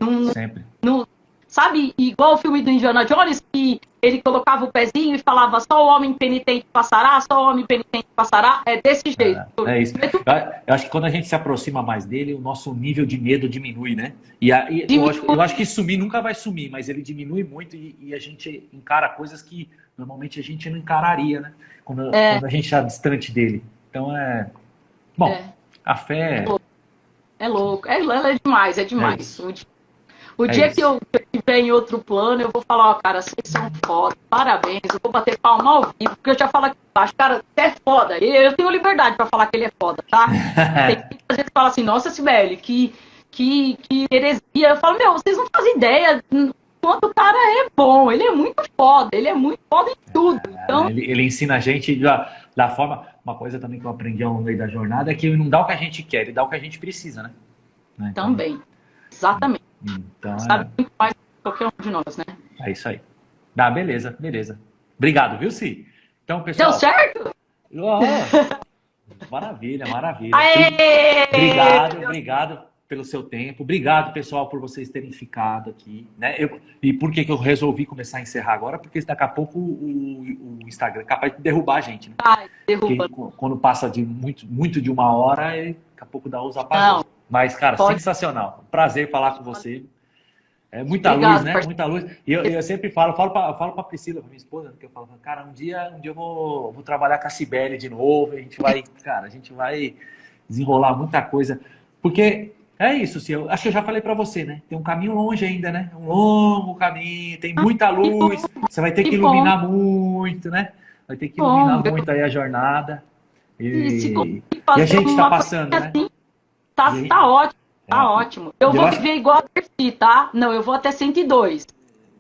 Sabe, igual o filme do Indiana Jones, que ele colocava o pezinho e falava só o homem penitente passará, só o homem penitente passará. É desse jeito. É isso. Eu acho que quando a gente se aproxima mais dele, o nosso nível de medo diminui, né? Eu acho que sumir nunca vai sumir, mas ele diminui muito e a gente encara coisas que normalmente a gente não encararia, né? Quando a gente está distante dele. Então a fé... É louco. Ela é demais, é demais. O dia que eu estiver em outro plano, eu vou falar, cara, vocês são foda, parabéns, eu vou bater palma ao vivo, porque eu já falo aqui embaixo, cara, você é foda. Eu tenho liberdade pra falar que ele é foda, tá? Tem muita gente que fala assim, nossa, Cibele, que heresia. Eu falo, vocês não fazem ideia quanto o cara é bom, ele é muito foda em tudo. Então... Ele ensina a gente da forma... Uma coisa também que eu aprendi ao meio da jornada é que ele não dá o que a gente quer, ele dá o que a gente precisa, né? Então, também, exatamente. Então, sabe muito mais do que qualquer um de nós, né? É isso aí. Beleza. Obrigado, viu, Si? Então, pessoal... Deu certo? Maravilha. Aê! Obrigado pelo seu tempo. Obrigado, pessoal, por vocês terem ficado aqui, né? E por que eu resolvi começar a encerrar agora? Porque daqui a pouco o Instagram é capaz de derrubar a gente, né? Derruba. Porque quando passa de muito de 1 hora, daqui a pouco dá os apagões. Mas, cara, sensacional. Prazer falar com você. É muita luz, né? Muita luz. E eu sempre falo pra Priscila, pra minha esposa, que eu falo, cara, um dia eu vou trabalhar com a Cibele de novo, a gente vai desenrolar muita coisa. Porque É isso, Cia. Acho que eu já falei para você, né? Tem um caminho longe ainda, né? Um longo caminho, tem muita luz. Você vai ter que Que bom, iluminar muito, né? Vai ter que iluminar muito aí a jornada. e se E conseguir a fazer gente está uma passando, coisa né? assim, E- tá ótimo, tá é, ótimo. Eu e eu vou acho. viver igual a Dercy, tá? Não, eu vou até 102.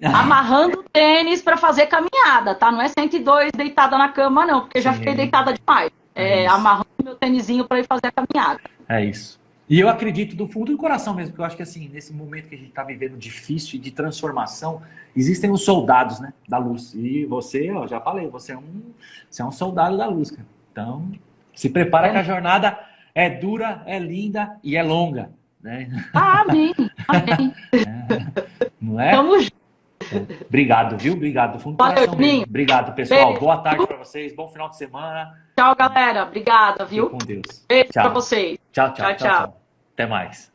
Amarrando o tênis para fazer caminhada, tá? Não é 102 deitada na cama, não, porque eu já fiquei Sim, deitada demais. é É, isso. amarrando meu tênisinho para ir fazer a caminhada. É isso. E eu acredito do fundo do coração mesmo, que eu acho que assim, nesse momento que a gente está vivendo difícil de transformação, existem os soldados, né, da luz. E você, ó, já falei, você é um soldado da luz, cara. Então, se prepara que a jornada é dura, é linda e é longa, né? Amém, amém. Não é? Tamo junto. Obrigado, viu? Obrigado, do fundo do Valeu, coração mesmo. Juninho. Obrigado, pessoal. Beijo. Boa tarde para vocês, bom final de semana. Tchau, galera. Obrigada, Fique viu? com Deus. Beijo pra Tchau. vocês. Tchau, tchau, Tchau, tchau, tchau. tchau. Até mais.